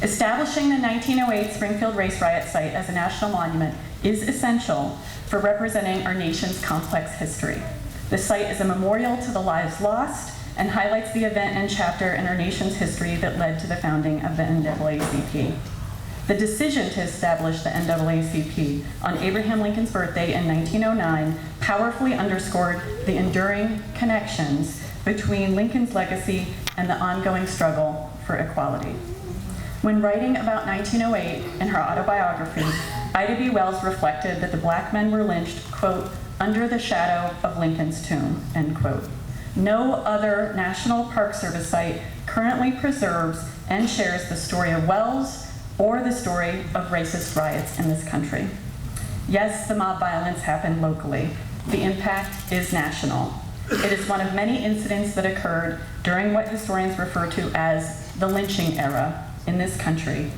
Establishing the 1908 Springfield Race Riot site as a national monument is essential for representing our nation's complex history. The site is a memorial to the lives lost and highlights the event and chapter in our nation's history that led to the founding of the NAACP. The decision to establish the NAACP on Abraham Lincoln's birthday in 1909 powerfully underscored the enduring connections between Lincoln's legacy and the ongoing struggle for equality. When writing about 1908 in her autobiography, Ida B. Wells reflected that the Black men were lynched, quote, under the shadow of Lincoln's tomb, end quote. No other National Park Service site currently preserves and shares the story of Wells or the story of racist riots in this country. Yes, the mob violence happened locally. The impact is national. It is one of many incidents that occurred during what historians refer to as the lynching era in this country,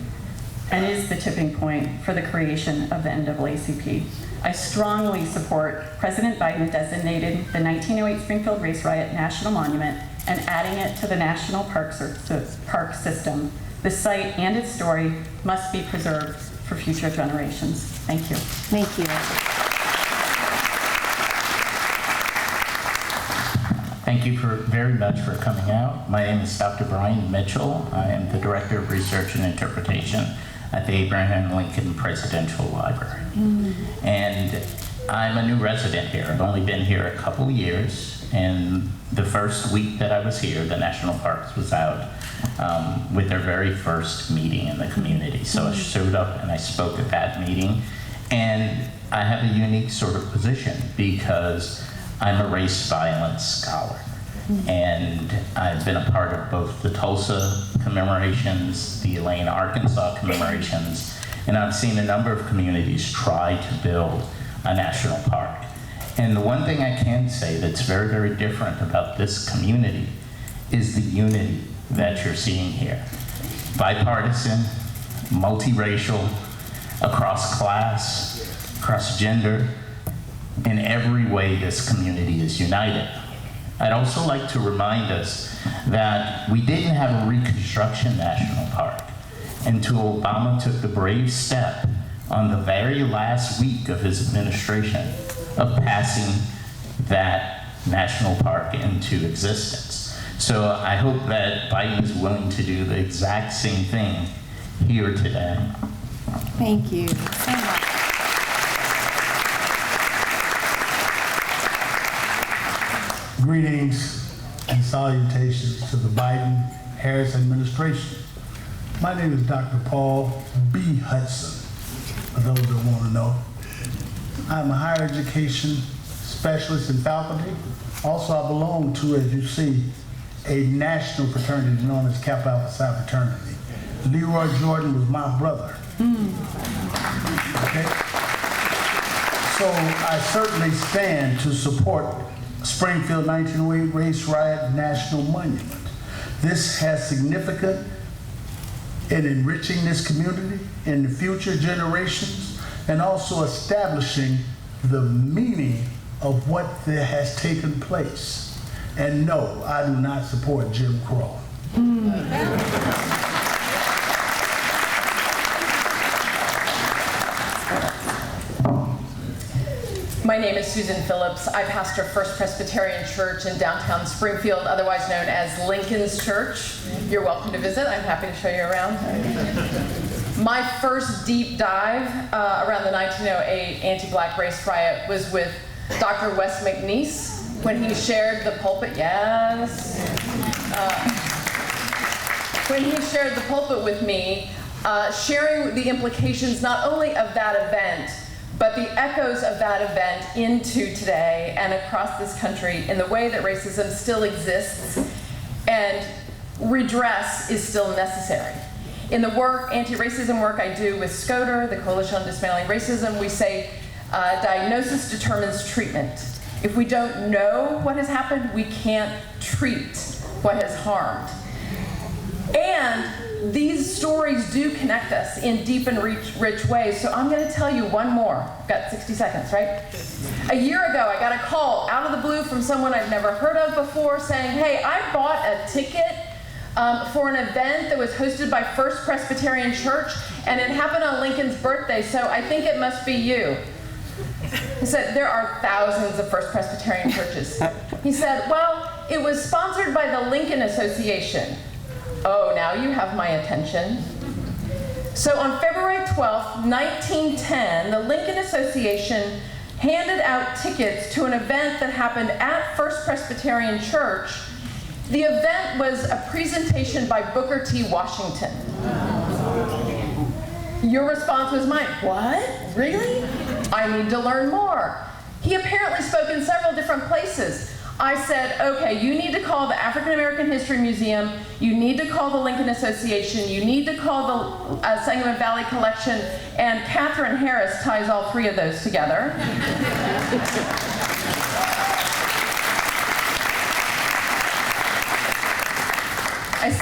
and is the tipping point for the creation of the NAACP. I strongly support President Biden designating the 1908 Springfield Race Riot National Monument and adding it to the National Park System. The site and its story must be preserved for future generations. Thank you. Thank you. Thank you very much for coming out. My name is Dr. Brian Mitchell. I am the Director of Research and Interpretation at the Abraham Lincoln Presidential Library. And I'm a new resident here. I've only been here a couple years, and the first week that I was here, the National Parks was out with their very first meeting in the community. So I showed up and I spoke at that meeting, and I have a unique sort of position because I'm a race violence scholar. And I've been a part of both the Tulsa commemorations, the Elaine, Arkansas commemorations, and I've seen a number of communities try to build a national park. And the one thing I can say that's very, very different about this community is the unity that you're seeing here. Bipartisan, multiracial, across class, across gender. In every way, this community is united. I'd also like to remind us that we didn't have a Reconstruction National Park until Obama took the brave step on the very last week of his administration of passing that national park into existence. So I hope that Biden is willing to do the exact same thing here today. Thank you so much. Greetings and salutations to the Biden-Harris administration. My name is Dr. Paul B. Hudson, for those that want to know. I'm a higher education specialist in faculty. Also, I belong to, as you see, a national fraternity known as Kappa Alpha Psi fraternity. Leroy Jordan was my brother. Okay? So I certainly stand to support Springfield 1908 Race Riot National Monument. This has significant in enriching this community in the future generations and also establishing the meaning of what there has taken place. And no, I do not support Jim Crow. My name is Susan Phillips. I pastor First Presbyterian Church in downtown Springfield, otherwise known as Lincoln's Church. You're welcome to visit. I'm happy to show you around. My first deep dive around the 1908 anti-Black race riot was with Dr. Wes McNeese when he shared the pulpit. Yes. When he shared the pulpit with me, sharing the implications not only of that event, but the echoes of that event into today and across this country in the way that racism still exists and redress is still necessary. In the work, anti-racism work I do with SCOTR, the Coalition on Dismantling Racism, we say diagnosis determines treatment. If we don't know what has happened, we can't treat what has harmed. And these stories do connect us in deep and rich ways. So I'm going to tell you one more. I've got 60 seconds, right? A year ago, I got a call out of the blue from someone I've never heard of before saying, hey, I bought a ticket for an event that was hosted by First Presbyterian Church, and it happened on Lincoln's birthday, so I think it must be you. He said, there are thousands of First Presbyterian churches. He said, well, it was sponsored by the Lincoln Association. Oh, now you have my attention. So on February 12th, 1910, the Lincoln Association handed out tickets to an event that happened at First Presbyterian Church. The event was a presentation by Booker T. Washington. Your response was mine. What? Really? I need to learn more. He apparently spoke in several different places. I said, okay, you need to call the African American History Museum, you need to call the Lincoln Association, you need to call the Sangamon Valley Collection, and Catherine Harris ties all three of those together.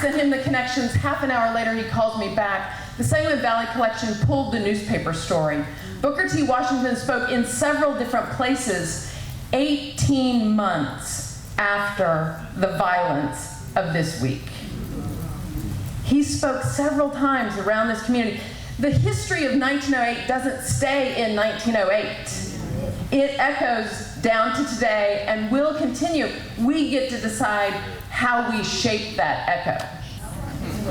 sent him the connections. Half an hour later, he calls me back. The Sangamon Valley Collection pulled the newspaper story. Booker T. Washington spoke in several different places 18 months after the violence of this week. He spoke several times around this community. The history of 1908 doesn't stay in 1908. It echoes down to today and will continue. We get to decide how we shape that echo.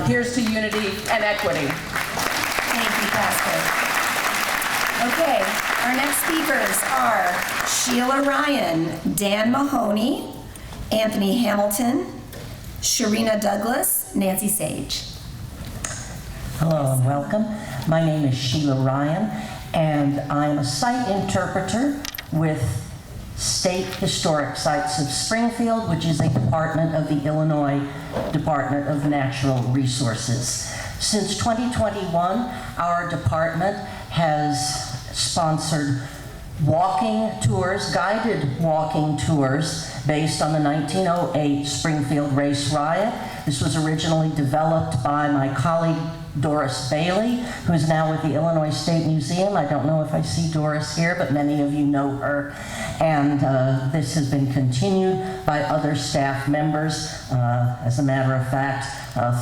Here's to unity and equity. Thank you, Pastor. Okay, our next speakers are Sheila Ryan, Dan Mahoney, Anthony Hamilton, Sharina Douglas, Nancy Sage. Hello and welcome. My name is Sheila Ryan, and I am a site interpreter with State Historic Sites of Springfield, which is a department of the Illinois Department of Natural Resources. Since 2021, our department has sponsored walking tours, guided walking tours, based on the 1908 Springfield Race Riot. This was originally developed by my colleague Doris Bailey, who is now with the Illinois State Museum. I don't know if I see Doris here, but many of you know her. And this has been continued by other staff members. As a matter of fact,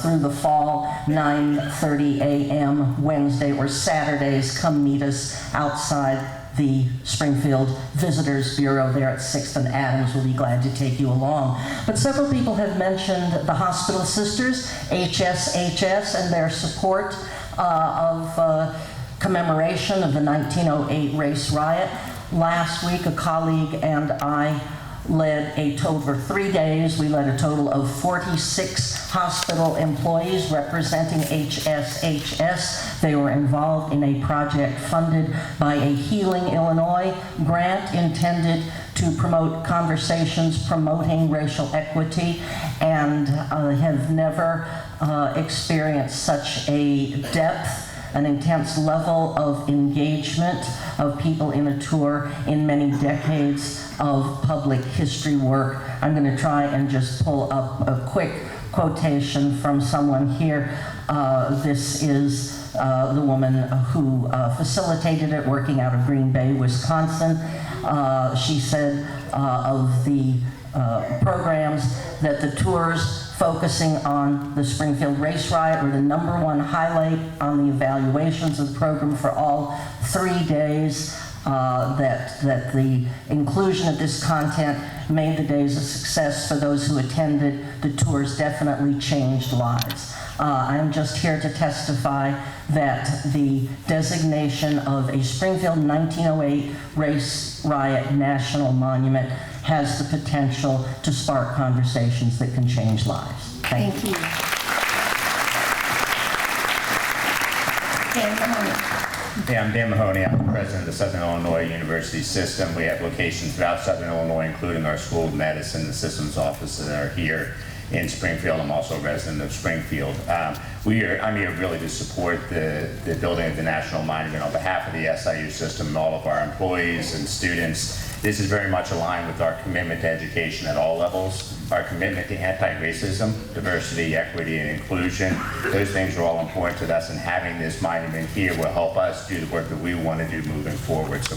through the fall, 9:30 a.m. Wednesday or Saturdays, come meet us outside the Springfield Visitors Bureau there at 6th and Adams. We'll be glad to take you along. But several people have mentioned the Hospital Sisters, HSHS, and their support of commemoration of the 1908 race riot. Last week, a colleague and I led a total, for 3 days, we led a total of 46 hospital employees representing HSHS. They were involved in a project funded by a Healing Illinois grant intended to promote conversations promoting racial equity, and have never experienced such a depth, an intense level of engagement of people in a tour in many decades of public history work. I'm going to try and just pull up a quick quotation from someone here. This is the woman who facilitated it, working out of Green Bay, Wisconsin. She said of the programs that the tours focusing on the Springfield Race Riot were the #1 highlight on the evaluations of the program for all 3 days. That the inclusion of this content made the days a success for those who attended. The tours definitely changed lives. I'm just here to testify that the designation of a Springfield 1908 Race Riot National Monument has the potential to spark conversations that can change lives. Thank you. Dan Mahoney. Yeah, I'm Dan Mahoney. I'm the president of the Southern Illinois University System. We have locations throughout Southern Illinois, including our School of Medicine, the systems offices that are here in Springfield. I'm also a resident of Springfield. I'm here really to support the building of the National Monument on behalf of the SIU system and all of our employees and students. This is very much aligned with our commitment to education at all levels, our commitment to anti-racism, diversity, equity, and inclusion. Those things are all important to us, and having this monument here will help us do the work that we want to do moving forward. So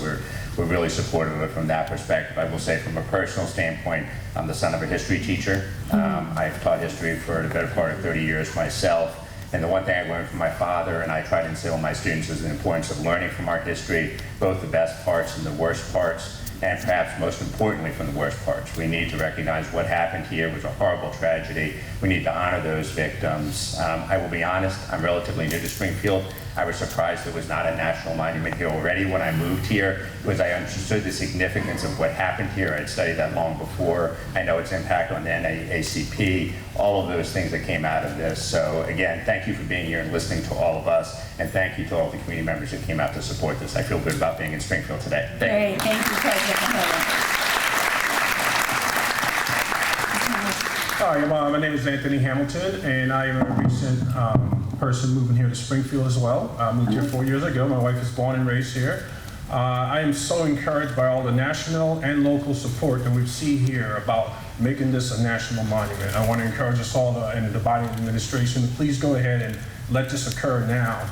we're really supportive of it from that perspective. I will say from a personal standpoint, I'm the son of a history teacher. I've taught history for the better part of 30 years myself. And the one thing I learned from my father, and I try to instill in my students, is the importance of learning from our history, both the best parts and the worst parts, and perhaps most importantly from the worst parts. We need to recognize what happened here was a horrible tragedy. We need to honor those victims. I will be honest, I'm relatively new to Springfield. I was surprised there was not a national monument here already when I moved here, because I understood the significance of what happened here. I'd studied that long before. I know its impact on the NAACP, all of those things that came out of this. So again, thank you for being here and listening to all of us, and thank you to all the community members that came out to support this. I feel good about being in Springfield today. Great, thank you, President Mahoney. Hi, my name is Anthony Hamilton, and I am a recent person moving here to Springfield as well. I moved here 4 years ago. My wife is born and raised here. I am so encouraged by all the national and local support that we see here about making this a national monument. I want to encourage us all and the Biden administration, please go ahead and let this occur now.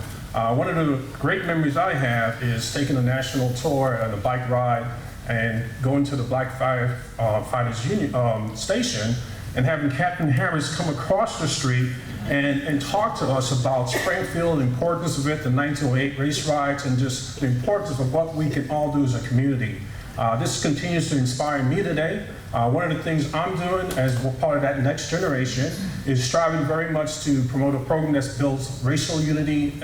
One of the great memories I have is taking a national tour and a bike ride and going to the Black Fighters Union station and having Captain Harris come across the street and talk to us about Springfield, the importance of it, the 1908 race riots, and just the importance of what we can all do as a community. This continues to inspire me today. One of the things I'm doing as part of that next generation is striving very much to promote a program that builds racial unity,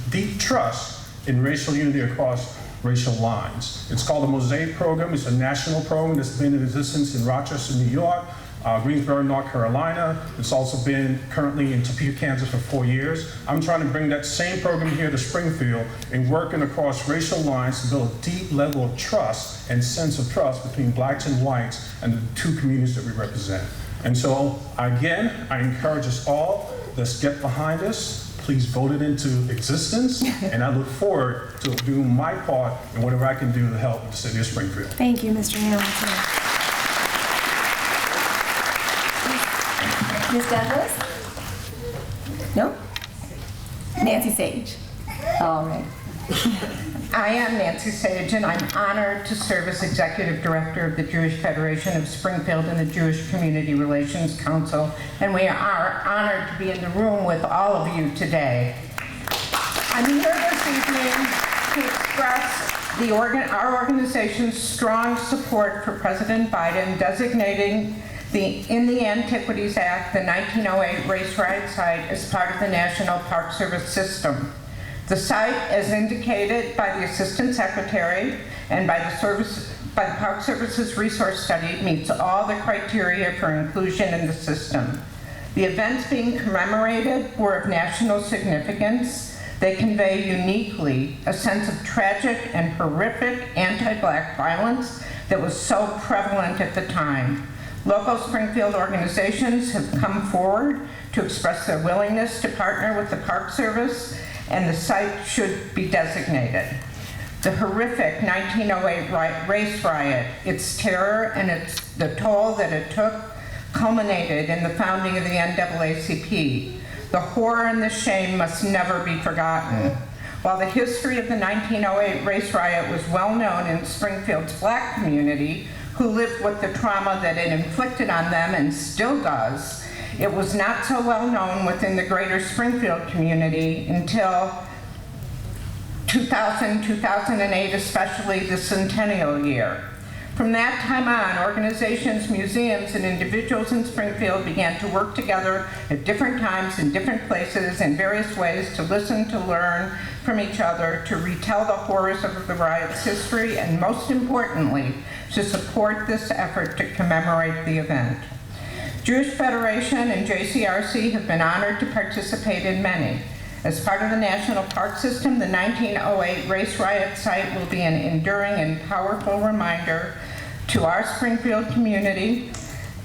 deep trust in racial unity across racial lines. It's called the Mosaic Program. It's a national program that's been in existence in Rochester, New York, Greensboro, North Carolina. It's also been currently in Topeka, Kansas for 4 years. I'm trying to bring that same program here to Springfield and working across racial lines to build a deep level of trust and sense of trust between blacks and whites and the two communities that we represent. And so, again, I encourage us all, let's get behind this. Please vote it into existence, and I look forward to doing my part in whatever I can do to help the city of Springfield. Thank you, Mr. Hamilton. Ms. Douglas? No? Nancy Sage. All right. I am Nancy Sage, and I'm honored to serve as Executive Director of the Jewish Federation of Springfield and the Jewish Community Relations Council, and we are honored to be in the room with all of you today. I'm here this evening to express our organization's strong support for President Biden designating in the Antiquities Act the 1908 race riot site as part of the National Park Service system. The site, as indicated by the Assistant Secretary and by the Park Service's resource study, meets all the criteria for inclusion in the system. The events being commemorated were of national significance. They convey uniquely a sense of tragic and horrific anti-Black violence that was so prevalent at the time. Local Springfield organizations have come forward to express their willingness to partner with the Park Service, and the site should be designated. The horrific 1908 race riot, its terror and the toll that it took culminated in the founding of the NAACP. The horror and the shame must never be forgotten. While the history of the 1908 race riot was well known in Springfield's Black community, who lived with the trauma that it inflicted on them and still does, it was not so well known within the greater Springfield community until 2000, 2008, especially the centennial year. From that time on, organizations, museums, and individuals in Springfield began to work together at different times in different places in various ways to listen, to learn from each other, to retell the horrors of the riot's history, and most importantly, to support this effort to commemorate the event. Jewish Federation and JCRC have been honored to participate in many. As part of the National Park System, the 1908 race riot site will be an enduring and powerful reminder to our Springfield community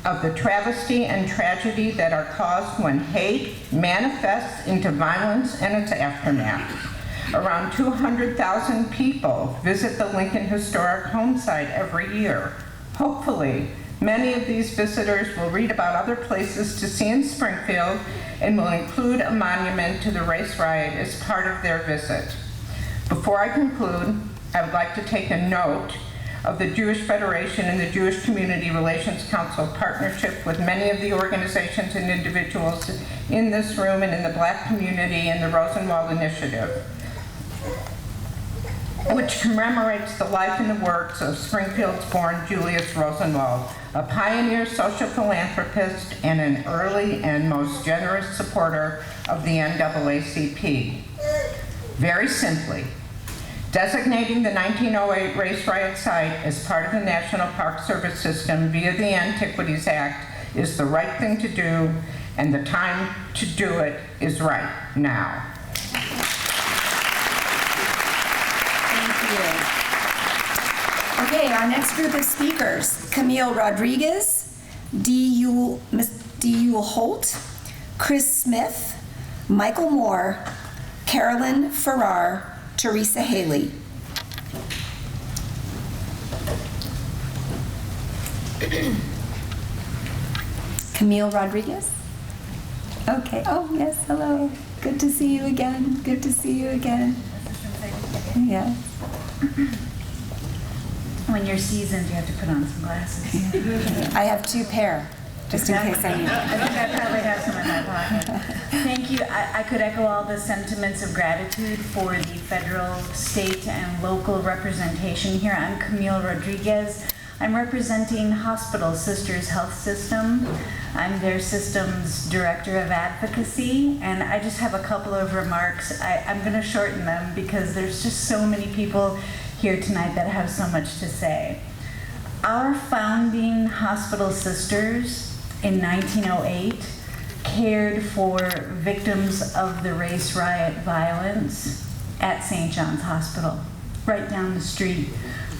of the travesty and tragedy that are caused when hate manifests into violence and its aftermath. Around 200,000 people visit the Lincoln Historic Home Site every year. Hopefully, many of these visitors will read about other places to see in Springfield and will include a monument to the race riot as part of their visit. Before I conclude, I would like to take a note of the Jewish Federation and the Jewish Community Relations Council partnership with many of the organizations and individuals in this room and in the Black community and the Rosenwald Initiative, which commemorates the life and the works of Springfield's born Julius Rosenwald, a pioneer social philanthropist and an early and most generous supporter of the NAACP. Very simply, designating the 1908 race riot site as part of the National Park Service system via the Antiquities Act is the right thing to do, and the time to do it is right now. Okay, our next group of speakers, Camille Rodriguez, D.U. Holt, Chris Smith, Michael Moore, Carolyn Farrar, Teresa Haley. Camille Rodriguez? Okay, oh yes, hello. Good to see you again. Good to see you again. Yes. When you're seasoned, you have to put on some glasses. I have 2 pair, just in case I need it. I think I probably have some in my pocket. Thank you. I could echo all the sentiments of gratitude for the federal, state, and local representation here. I'm Camille Rodriguez. I'm representing Hospital Sisters Health System. I'm their system's director of advocacy, and I just have a couple of remarks. I'm going to shorten them because there's just so many people here tonight that have so much to say. Our founding hospital sisters in 1908 cared for victims of the race riot violence at St. John's Hospital, right down the street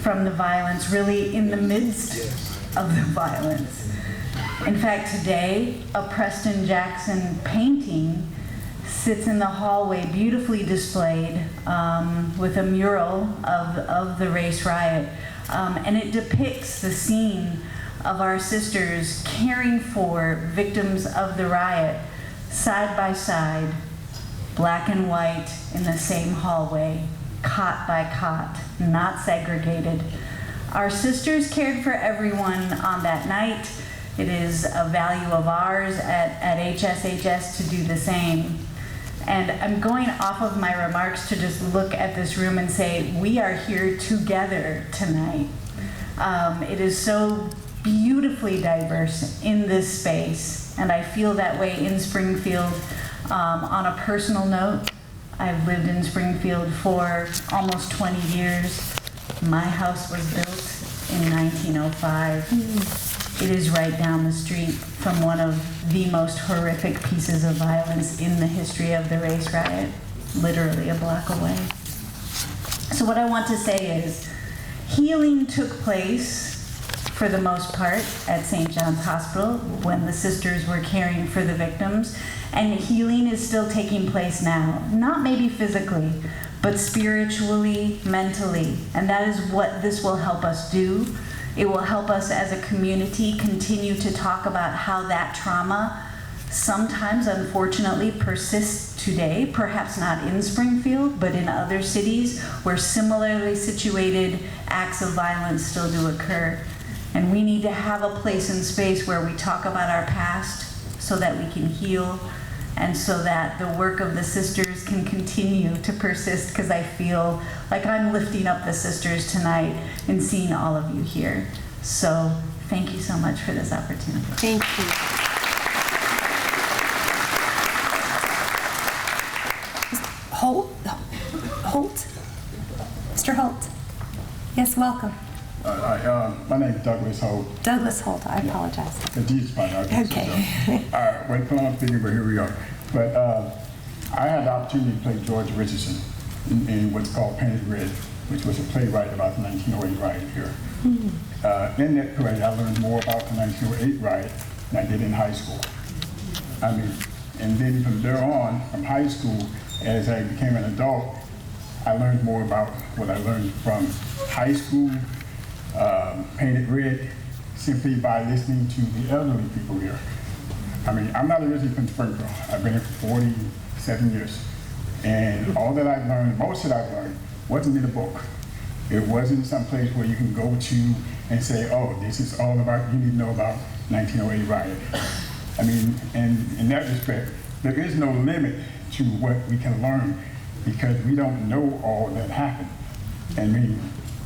from the violence, really in the midst of the violence. In fact, today, a Preston Jackson painting sits in the hallway, beautifully displayed, with a mural of the race riot. And it depicts the scene of our sisters caring for victims of the riot, side by side, black and white, in the same hallway, cot by cot, not segregated. Our sisters cared for everyone on that night. It is a value of ours at HSHS to do the same. And I'm going off of my remarks to just look at this room and say, we are here together tonight. It is so beautifully diverse in this space, and I feel that way in Springfield. On a personal note, I've lived in Springfield for almost 20 years. My house was built in 1905. It is right down the street from one of the most horrific pieces of violence in the history of the race riot, literally a block away. So what I want to say is, healing took place, for the most part, at St. John's Hospital when the sisters were caring for the victims, and healing is still taking place now. Not maybe physically, but spiritually, mentally, and that is what this will help us do. It will help us as a community continue to talk about how that trauma sometimes, unfortunately, persists today, perhaps not in Springfield, but in other cities where similarly situated acts of violence still do occur. And we need to have a place and space where we talk about our past so that we can heal and so that the work of the sisters can continue to persist, because I feel like I'm lifting up the sisters tonight and seeing all of you here. So thank you so much for this opportunity. Thank you. Holt? Mr. Holt? Yes, welcome. My name is Douglas Holt. Douglas Holt, I apologize. The D's part, Okay. Wait till I'm thinking, but here we go. But I had the opportunity to play George Richardson in what's called Painted Red, which was a playwright about the 1908 riot here. In that play, I learned more about the 1908 riot than I did in high school. I mean, and then from there on, from high school, as I became an adult, I learned more about what I learned from high school, Painted Red, simply by listening to the elderly people here. I mean, I'm not originally from Springfield. I've been here for 47 years. And all that I've learned, most that I've learned, wasn't in a book. It wasn't some place where you can go to and say, oh, this is all about, you need to know about 1908 riot. I mean, and in that respect, there is no limit to what we can learn because we don't know all that happened. I mean,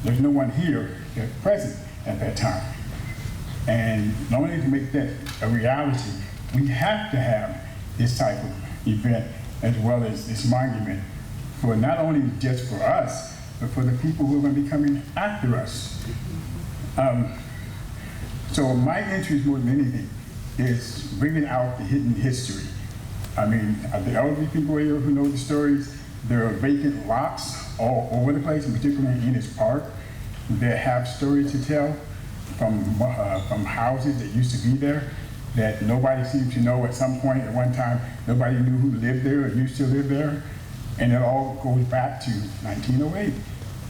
there's no one here that's present at that time. And in order to make that a reality, we have to have this type of event as well as this monument for not only just for us, but for the people who are going to be coming after us. So my interest more than anything is bringing out the hidden history. I mean, the elderly people here who know the stories, there are vacant lots all over the place, in particular in Ennis Park, that have stories to tell from houses that used to be there that nobody seemed to know at some point at one time. Nobody knew who lived there or used to live there. And it all goes back to 1908.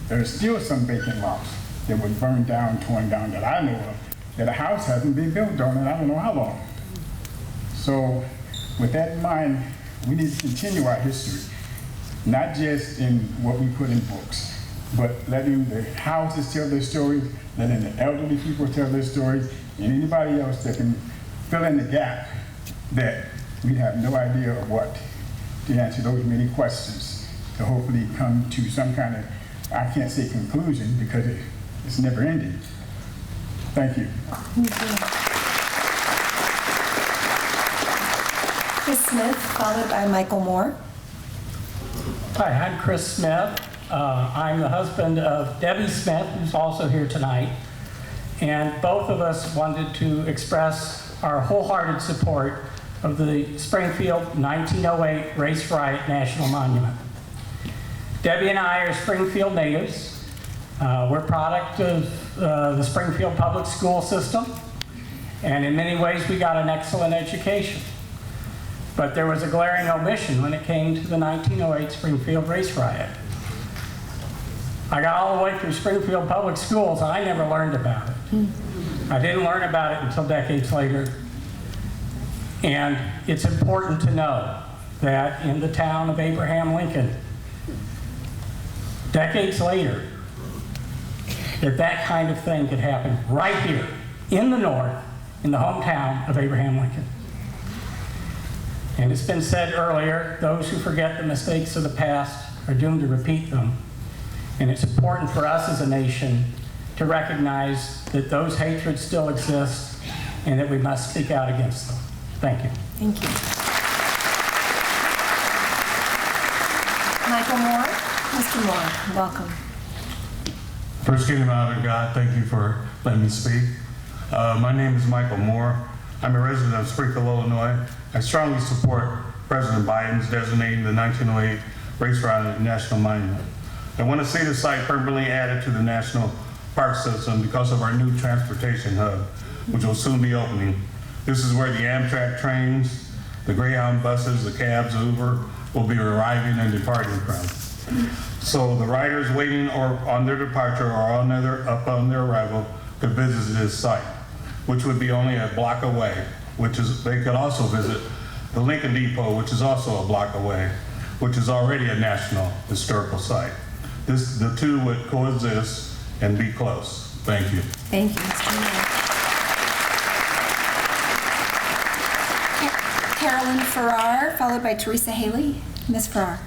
There's still some vacant lots that was burned down, torn down that I know of, that a house hasn't been built on in I don't know how long. So with that in mind, we need to continue our history, not just in what we put in books, but letting the houses tell their stories, letting the elderly people tell their stories, and anybody else that can fill in the gap that we have no idea of what to answer those many questions to hopefully come to some kind of, I can't say conclusion because it's never ending. Thank you. Chris Smith, followed by Michael Moore. Hi, I'm Chris Smith. I'm the husband of Debbie Smith, who's also here tonight. And both of us wanted to express our wholehearted support of the Springfield 1908 Race Riot National Monument. Debbie and I are Springfield natives. We're a product of the Springfield public school system. And in many ways, we got an excellent education. But there was a glaring omission when it came to the 1908 Springfield Race Riot. I got all the way through Springfield public schools, and I never learned about it. I didn't learn about it until decades later. And it's important to know that in the town of Abraham Lincoln, decades later, that kind of thing could happen right here in the North, in the hometown of Abraham Lincoln. And it's been said earlier, those who forget the mistakes of the past are doomed to repeat them. And it's important for us as a nation to recognize that those hatreds still exist and that we must speak out against them. Thank you. Thank you. Michael Moore. Mr. Moore, welcome. First, give him honor, God. Thank you for letting me speak. My name is Michael Moore. I'm a resident of Springfield, Illinois. I strongly support President Biden's designating the 1908 Race Riot National Monument. I want to see the site permanently added to the National Park System because of our new transportation hub, which will soon be opening. This is where the Amtrak trains, the Greyhound buses, the cabs, Uber will be arriving and departing from. So the riders waiting or on their departure or upon their arrival could visit this site, which would be only a block away. They could also visit the Lincoln Depot, which is also a block away, which is already a national historical site. The two would coexist and be close. Thank you. Thank you, Mr. Moore. Carolyn Farrar, followed by Teresa Haley. Ms. Farrar.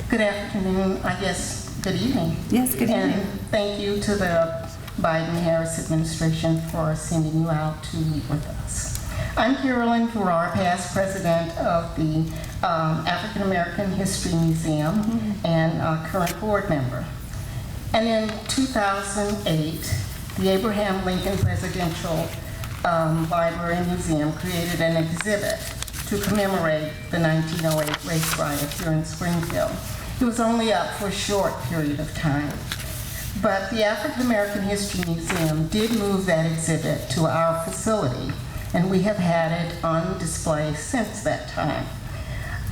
Good afternoon, I guess good evening. Yes, good evening. And thank you to the Biden-Harris administration for sending you out to meet with us. I'm Carolyn Farrar, past president of the African American History Museum and current board member. And in 2008, the Abraham Lincoln Presidential Library and Museum created an exhibit to commemorate the 1908 race riot here in Springfield. It was only up for a short period of time. But the African American History Museum did move that exhibit to our facility, and we have had it on display since that time.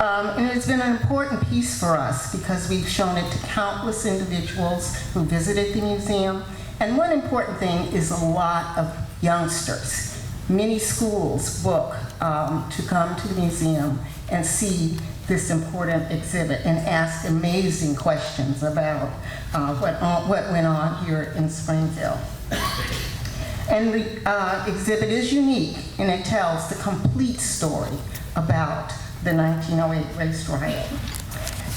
And it's been an important piece for us because we've shown it to countless individuals who visited the museum. And one important thing is a lot of youngsters. Many schools book to come to the museum and see this important exhibit and ask amazing questions about what went on here in Springfield. And the exhibit is unique, and it tells the complete story about the 1908 race riot.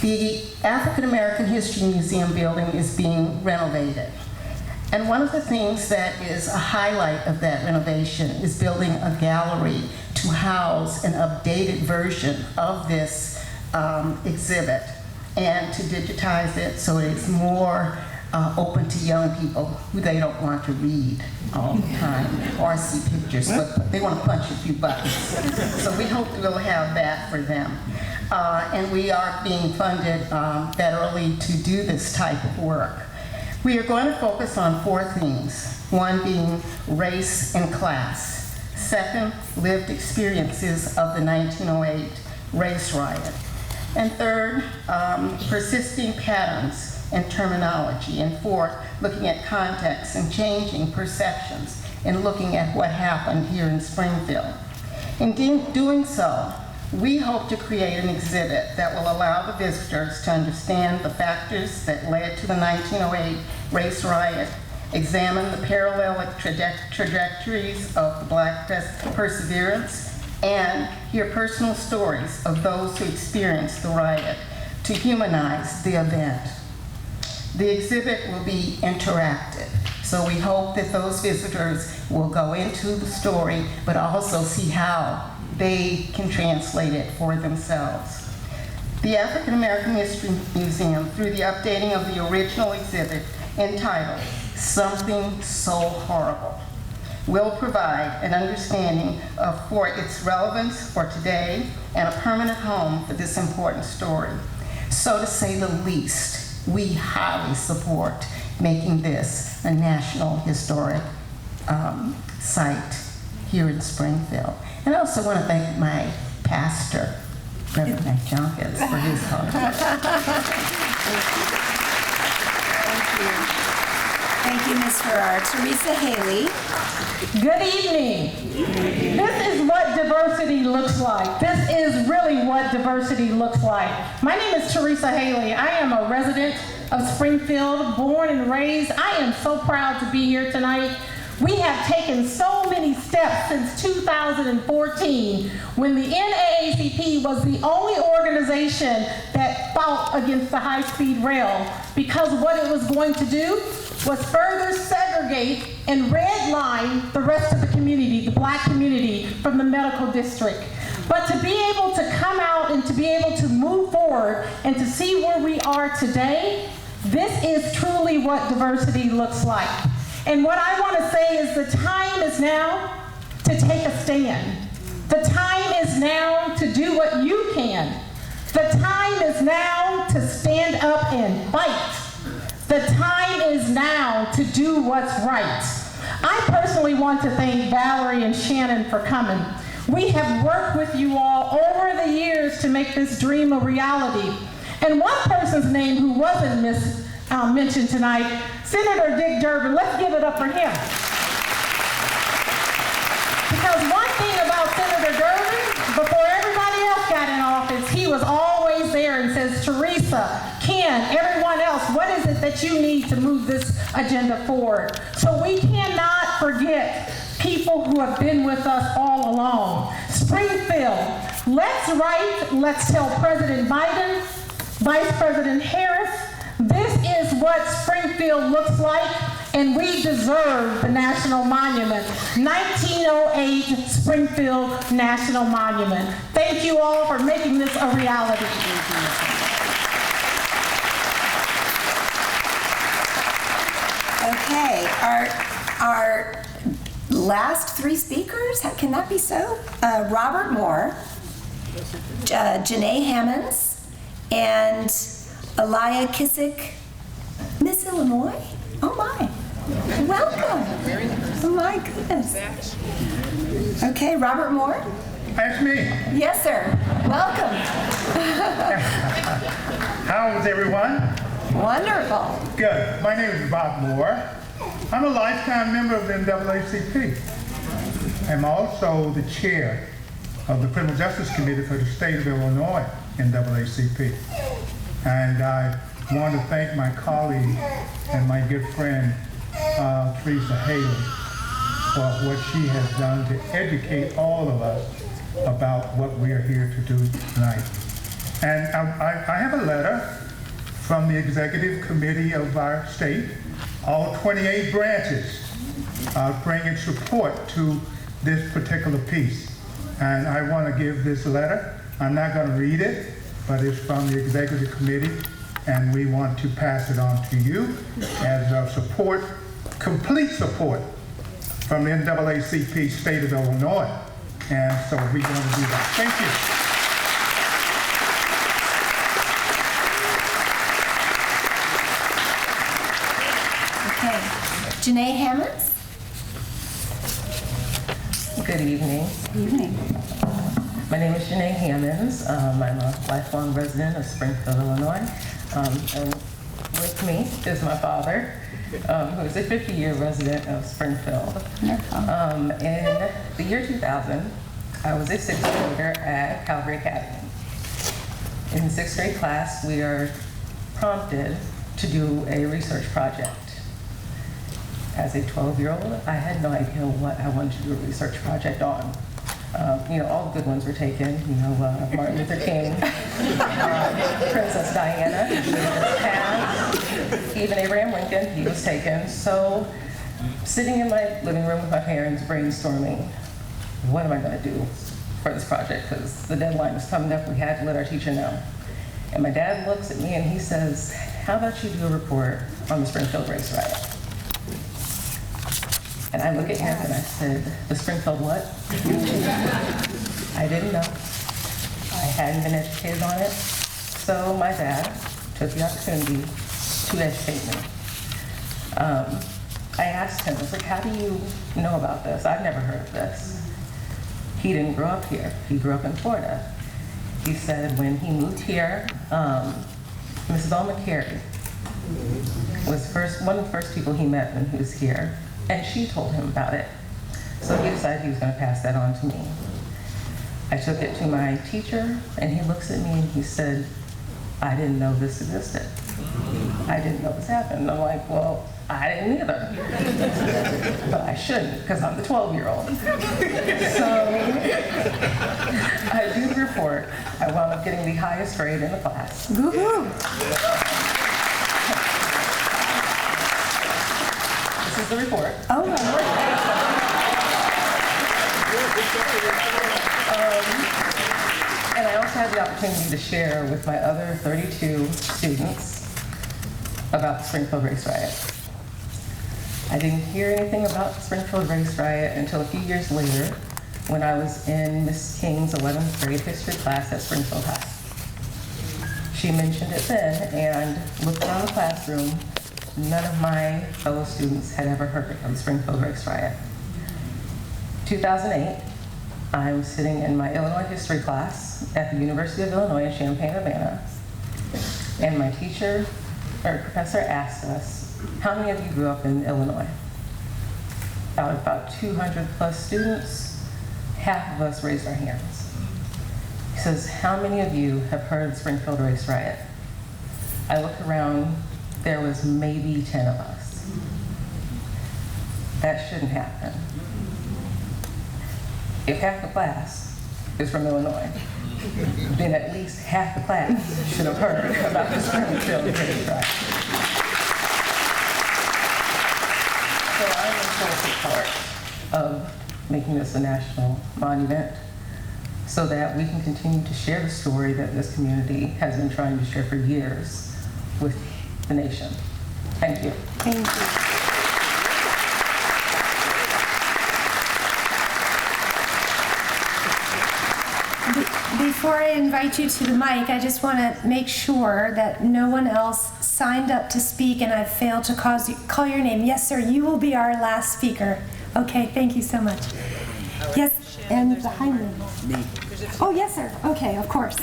The African American History Museum building is being renovated. And one of the things that is a highlight of that renovation is building a gallery to house an updated version of this exhibit and to digitize it so it's more open to young people who they don't want to read all the time or see pictures, but they want to punch a few buttons. So we hope we'll have that for them. And we are being funded federally to do this type of work. We are going to focus on 4 things. 1 being race and class. 2nd, lived experiences of the 1908 race riot. And 3rd, persisting patterns and terminology. And 4th, looking at context and changing perceptions and looking at what happened here in Springfield. In doing so, we hope to create an exhibit that will allow the visitors to understand the factors that led to the 1908 race riot, examine the parallel trajectories of the Black perseverance, and hear personal stories of those who experienced the riot to humanize the event. The exhibit will be interactive, so we hope that those visitors will go into the story, but also see how they can translate it for themselves. The African American History Museum, through the updating of the original exhibit entitled Something So Horrible, will provide an understanding for its relevance for today and a permanent home for this important story. So to say the least, we highly support making this a National Historic Site here in Springfield. And I also want to thank my pastor, Reverend Mac Jenkins, for his hard work. Thank you, Ms. Farrar. Teresa Haley. Good evening. This is what diversity looks like. This is really what diversity looks like. My name is Teresa Haley. I am a resident of Springfield, born and raised. I am so proud to be here tonight. We have taken so many steps since 2014 when the NAACP was the only organization that fought against the high-speed rail, because what it was going to do was further segregate and redline the rest of the community, the Black community, from the medical district. But to be able to come out and to be able to move forward and to see where we are today, this is truly what diversity looks like. And what I want to say is the time is now to take a stand. The time is now to do what you can. The time is now to stand up and fight. The time is now to do what's right. I personally want to thank Valerie and Shannon for coming. We have worked with you all over the years to make this dream a reality. And one person's name who wasn't mentioned tonight, Senator Dick Durbin. Let's give it up for him. Because one thing about Senator Durbin, before everybody else got in office, he was always there and says, Teresa, Ken, everyone else, what is it that you need to move this agenda forward? So we cannot forget people who have been with us all along. Springfield, let's write, let's tell President Biden, Vice President Harris, this is what Springfield looks like, and we deserve the National Monument. 1908 Springfield National Monument. Thank you all for making this a reality. Okay, our last three speakers, can that be so? Robert Moore, Janae Hammonds, and Elia Kissick, Miss Illinois. Oh my, welcome. Oh my goodness. Okay, Robert Moore. That's me. Yes, sir. Welcome. How is everyone? Wonderful. Good. My name is Bob Moore. I'm a lifetime member of the NAACP. I'm also the chair of the Criminal Justice Committee for the state of Illinois, NAACP. And I want to thank my colleague and my good friend, Teresa Haley, for what she has done to educate all of us about what we are here to do tonight. And I have a letter from the executive committee of our state, all 28 branches, bringing support to this particular piece. And I want to give this letter. I'm not going to read it, but it's from the executive committee, and we want to pass it on to you as our support, complete support from the NAACP state of Illinois. And so we're going to do that. Thank you. Janae Hammonds. Good evening. Good evening. My name is Janae Hammonds. I'm a lifelong resident of Springfield, Illinois. And with me is my father, who is a 50-year resident of Springfield. In the year 2000, I was a sixth grader at Calvary Academy. In the sixth grade class, we are prompted to do a research project. As a 12-year-old, I had no idea what I wanted to do a research project on. All the good ones were taken. Martin Luther King, Princess Diana, he was passed. Even Abraham Lincoln, he was taken. So, sitting in my living room with my parents, brainstorming, what am I going to do for this project? Because the deadline was coming up. We had to let our teacher know. And my dad looks at me and he says, "How about you do a report on the Springfield Race Riot?" And I look at him and I said, "The Springfield what?" I didn't know. I hadn't been educated on it. So my dad took the opportunity to educate me. I asked him, I was like, "How do you know about this? I've never heard of this." He didn't grow up here. He grew up in Florida. He said when he moved here, Mrs. Alma Carey was one of the first people he met when he was here. And she told him about it. So he decided he was going to pass that on to me. I took it to my teacher, and he looks at me and he said, "I didn't know this existed. I didn't know this happened." And I'm like, "Well, I didn't either." But I shouldn't, because I'm the 12-year-old. So I do the report. I wound up getting the highest grade in the class. Woo-hoo! This is the report. Oh, and I also had the opportunity to share with my other 32 students about the Springfield Race Riot. I didn't hear anything about the Springfield Race Riot until a few years later when I was in Miss King's 11th grade history class at Springfield High. She mentioned it then, and looked around the classroom. None of my fellow students had ever heard of the Springfield Race Riot. 2008, I was sitting in my Illinois history class at the University of Illinois in Champaign-Urbana, and my professor asked us, "How many of you grew up in Illinois?" Out of about 200 plus students, half of us raised our hands. He says, "How many of you have heard of the Springfield Race Riot?" I looked around. There was maybe 10 of us. That shouldn't happen. If half the class is from Illinois, then at least half the class should have heard about the Springfield Race Riot. So I'm in full support of making this a national monument so that we can continue to share the story that this community has been trying to share for years with the nation. Thank you. Thank you. Before I invite you to the mic, I just want to make sure that no one else signed up to speak and I've failed to call your name. Yes, sir, you will be our last speaker. Okay, thank you so much. Yes, and behind me. Oh, yes, sir. Okay, of course.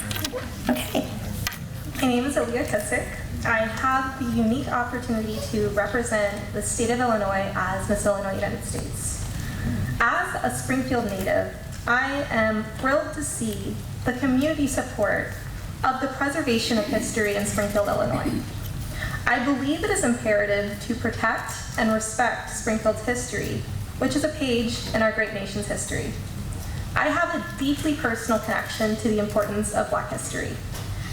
Okay. My name is Aaliyah Kusik. I have the unique opportunity to represent the state of Illinois as Miss Illinois United States. As a Springfield native, I am thrilled to see the community support of the preservation of history in Springfield, Illinois. I believe it is imperative to protect and respect Springfield's history, which is a page in our great nation's history. I have a deeply personal connection to the importance of Black history.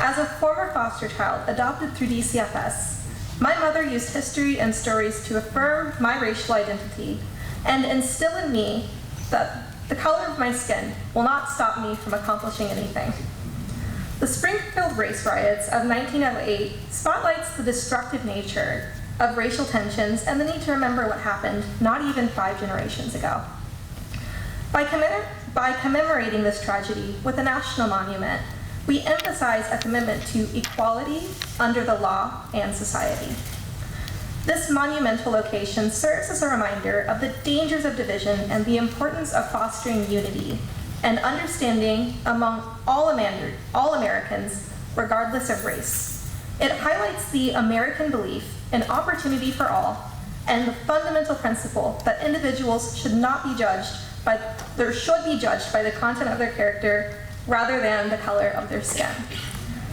As a former foster child adopted through DCFS, my mother used history and stories to affirm my racial identity and instill in me that the color of my skin will not stop me from accomplishing anything. The Springfield Race Riots of 1908 spotlights the destructive nature of racial tensions and the need to remember what happened not even 5 generations ago. By commemorating this tragedy with a national monument, we emphasize a commitment to equality under the law and society. This monumental location serves as a reminder of the dangers of division and the importance of fostering unity and understanding among all Americans, regardless of race. It highlights the American belief in opportunity for all and the fundamental principle that individuals should not be judged but they should be judged by the content of their character rather than the color of their skin.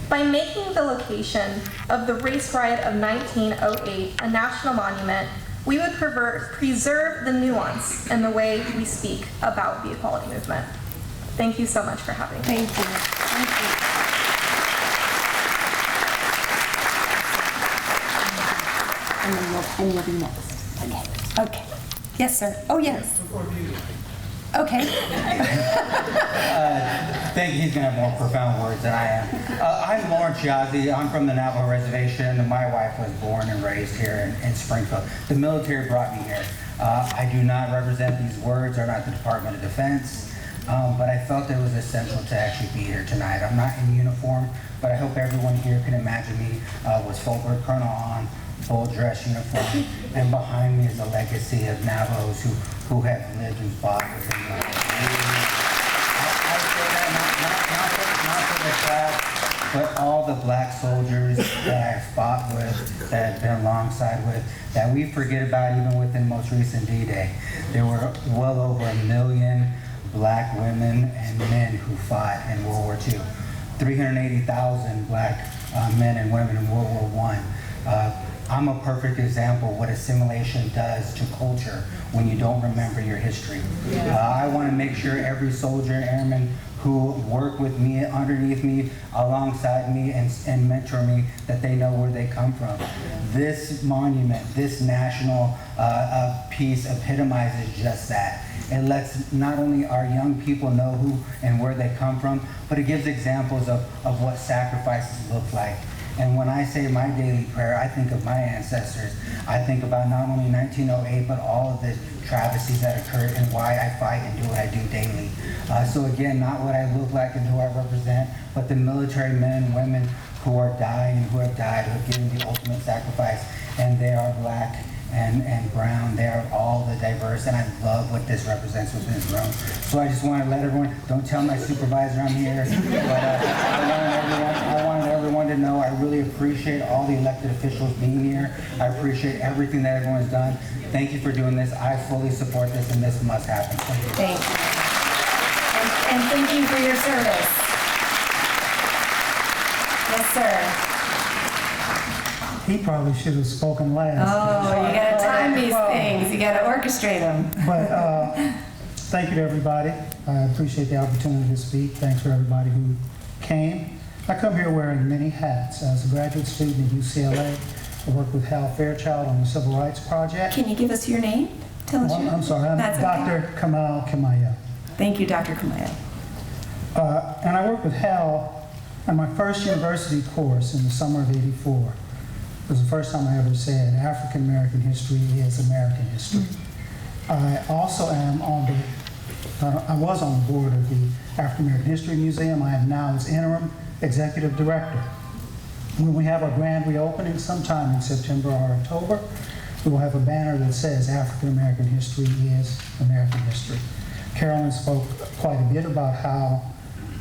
By making the location of the race riot of 1908 a national monument, we would preserve the nuance in the way we speak about the equality movement. Thank you so much for having me. Thank you. Thank you. And you'll be next. Okay. Okay. Yes, sir. Oh, yes. Okay. Think he's going to have more profound words than I am. I'm Lawrence Yazzie. I'm from the Navajo Reservation, and my wife was born and raised here in Springfield. The military brought me here. I do not represent these words, or not the Department of Defense, but I felt it was essential to actually be here tonight. I'm not in uniform, but I hope everyone here can imagine me with full bird colonel on, full dress uniform, and behind me is a legacy of Navajos who have lived and fought within the I say that not for the crowd, but all the black soldiers that I've fought with, that I've been alongside with, that we forget about even within the most recent D-Day. There were well over 1 million black women and men who fought in World War II. 380,000 black men and women in World War I. I'm a perfect example of what assimilation does to culture when you don't remember your history. I want to make sure every soldier and airman who work with me, underneath me, alongside me, and mentor me, that they know where they come from. This monument, this national piece epitomizes just that. It lets not only our young people know who and where they come from, but it gives examples of what sacrifices look like. And when I say my daily prayer, I think of my ancestors. I think about not only 1908, but all of the travesties that occurred and why I fight and do what I do daily. So again, not what I look like and who I represent, but the military men and women who are dying, who have died, who have given the ultimate sacrifice. And they are black and brown. They are all the diverse, and I love what this represents within this room. So I just want to let everyone, don't tell my supervisor I'm here, but I wanted everyone to know I really appreciate all the elected officials being here. I appreciate everything that everyone's done. Thank you for doing this. I fully support this, and this must happen. Thank you. Thank you. And thank you for your service. Yes, sir. He probably should have spoken last. Oh, you gotta time these things. You gotta orchestrate them. But thank you to everybody. I appreciate the opportunity to speak. Thanks for everybody who came. I come here wearing many hats. As a graduate student at UCLA, I work with Hal Fairchild on the Civil Rights Project. Can you give us your name? Tell us your name. I'm sorry, I'm That's Dr. Okay. Kamal Kamaya. Thank you, Dr. Kamaya. And I worked with Hal on my first university course in the summer of '84. It was the first time I ever said African American history is American history. I also am I was on the board of the African American History Museum. I am now its interim executive director. When we have our grand reopening sometime in September or October, we will have a banner that says African American history is American history. Carolyn spoke quite a bit about how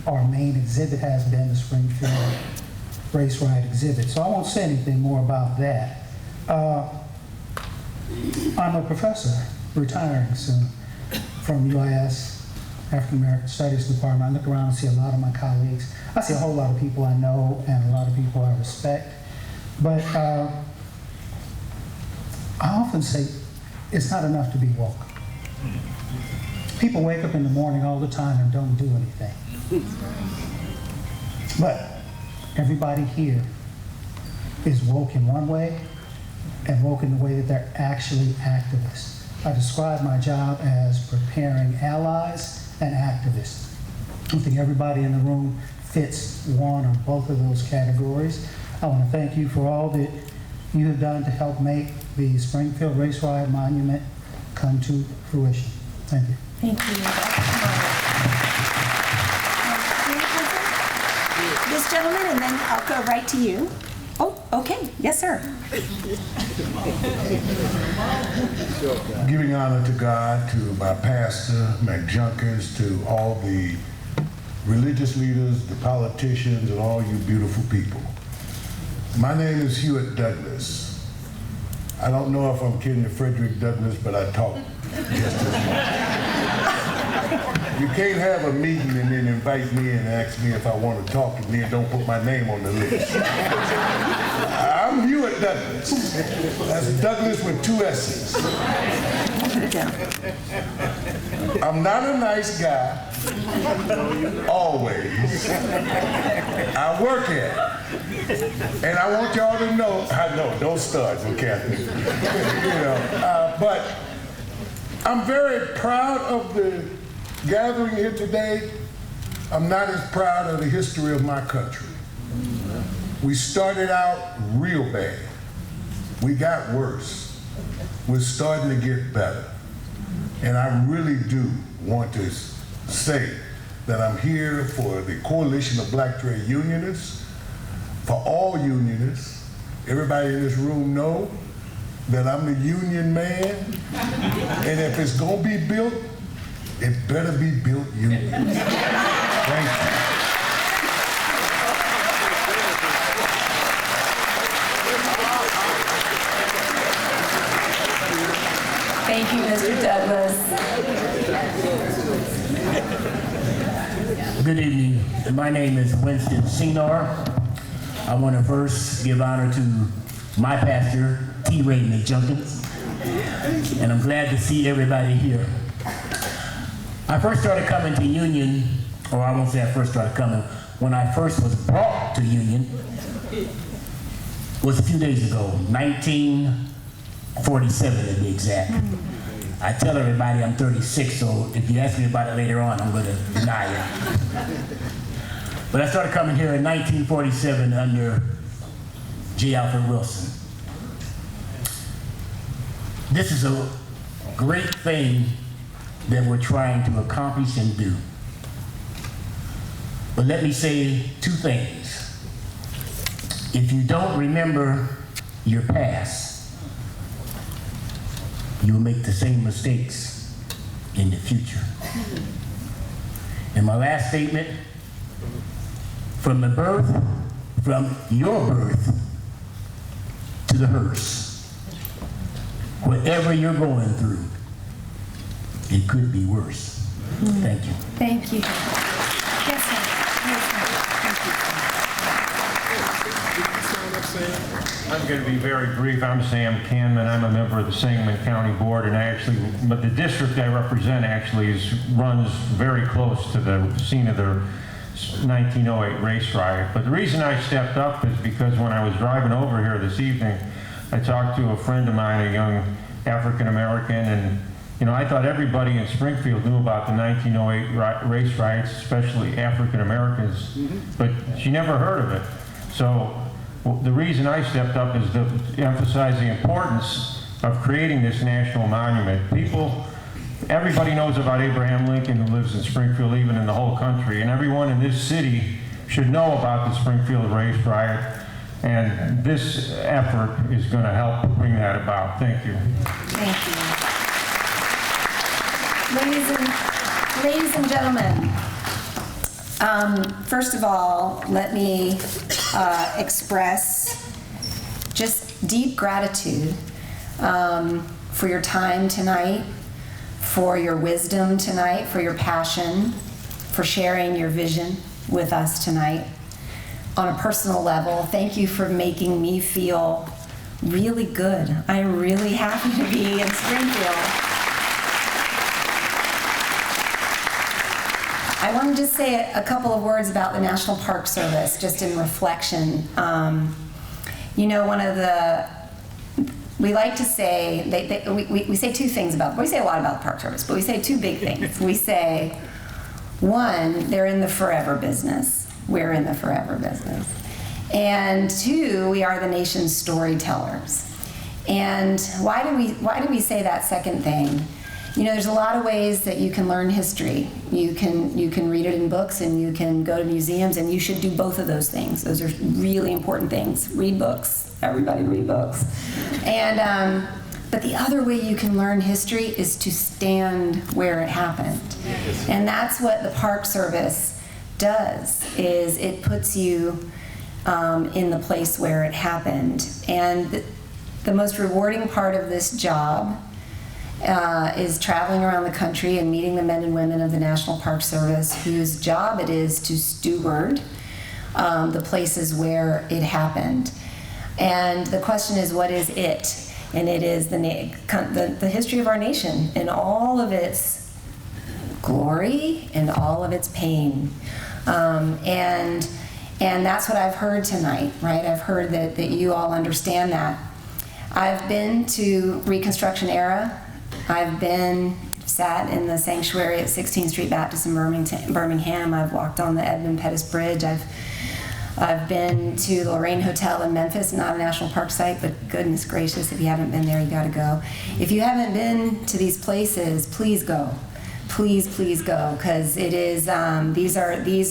our main exhibit has been the Springfield Race Riot exhibit, so I won't say anything more about that. I'm a professor, retiring soon, from UIS African American Studies Department. I look around and see a lot of my colleagues. I see a whole lot of people I know and a lot of people I respect, but I often say it's not enough to be woke. People wake up in the morning all the time and don't do anything. But everybody here is woke in one way and woke in the way that they're actually activists. I describe my job as preparing allies and activists. I think everybody in the room fits one or both of those categories. I want to thank you for all that you have done to help make the Springfield Race Riot Monument come to fruition. Thank you. Thank you. This gentleman, and then I'll go right to you. Oh, okay. Yes, sir. Giving honor to God, to my pastor, Mac Junkins, to all the religious leaders, the politicians, and all you beautiful people. My name is Hewitt Douglas. I don't know if I'm kin to Frederick Douglass, but I talk just as much. You can't have a meeting and then invite me and ask me if I want to talk and then don't put my name on the list. I'm Hewitt Douglas. That's Douglas with 2 S's. I'm not a nice guy, always. I work at it. And I want y'all to know, I know, don't start with Kathy. But I'm very proud of the gathering here today. I'm not as proud of the history of my country. We started out real bad. We got worse. We're starting to get better. And I really do want to say that I'm here for the Coalition of Black Trade Unionists, for all unionists. Everybody in this room know that I'm the union man, and if it's gonna be built, it better be built union. Thank you. Thank you, Mr. Douglas. Good evening. My name is Winston Senor. I want to first give honor to my pastor, T. Ray McJunkins, and I'm glad to see everybody here. I first started coming to Union, or I won't say I first started coming, when I first was brought to Union was a few days ago, 1947 to be exact. I tell everybody I'm 36, so if you ask me about it later on, I'm going to deny it. But I started coming here in 1947 under J. Alfred Wilson. This is a great thing that we're trying to accomplish and do. But let me say 2 things. If you don't remember your past, you'll make the same mistakes in the future. And my last statement, from your birth to the hearse, whatever you're going through, it could be worse. Thank you. Thank you. Yes, sir. I'm going to be very brief. I'm Sam Canman. I'm a member of the Sangamon County Board, and but the district I represent actually runs very close to the scene of the 1908 race riot. But the reason I stepped up is because when I was driving over here this evening, I talked to a friend of mine, a young African American, and I thought everybody in Springfield knew about the 1908 race riots, especially African Americans, but she never heard of it. So the reason I stepped up is to emphasize the importance of creating this national monument. Everybody knows about Abraham Lincoln, who lives in Springfield, even in the whole country, and everyone in this city should know about the Springfield race riot, and this effort is going to help bring that about. Thank you. Thank you. Ladies and gentlemen, first of all, let me express just deep gratitude for your time tonight, for your wisdom tonight, for your passion, for sharing your vision with us tonight. On a personal level, thank you for making me feel really good. I'm really happy to be in Springfield. I want to just say a couple of words about the National Park Service, just in reflection. We like to say, we say 2 things about, we say a lot about the Park Service, but we say 2 big things. We say, 1, they're in the forever business. We're in the forever business. And 2, we are the nation's storytellers. And why do we say that second thing? There's a lot of ways that you can learn history. You can read it in books, and you can go to museums, and you should do both of those things. Those are really important things. Read books. Everybody read books. And but the other way you can learn history is to stand where it happened. And that's what the Park Service does, is it puts you in the place where it happened. And the most rewarding part of this job is traveling around the country and meeting the men and women of the National Park Service whose job it is to steward the places where it happened. And the question is, what is it? And it is the history of our nation in all of its glory and all of its pain. And that's what I've heard tonight, right? I've heard that you all understand that. I've been to Reconstruction era. I've sat in the sanctuary at 16th Street Baptist in Birmingham. I've walked on the Edmund Pettus Bridge. I've been to the Lorraine Hotel in Memphis, not a national park site, but goodness gracious, if you haven't been there, you gotta go. If you haven't been to these places, please go. Please go, because it is, these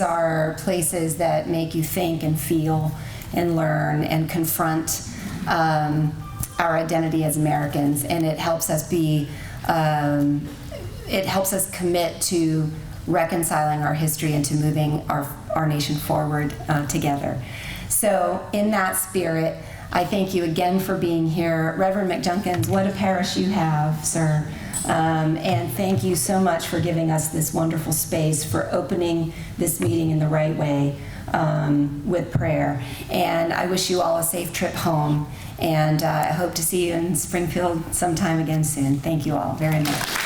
are places that make you think and feel and learn and confront our identity as Americans, and it helps us commit to reconciling our history and to moving our nation forward together. So in that spirit, I thank you again for being here. Reverend McJunkins, what a parish you have, sir. And thank you so much for giving us this wonderful space, for opening this meeting in the right way with prayer. And I wish you all a safe trip home. And I hope to see you in Springfield sometime again soon. Thank you all very much.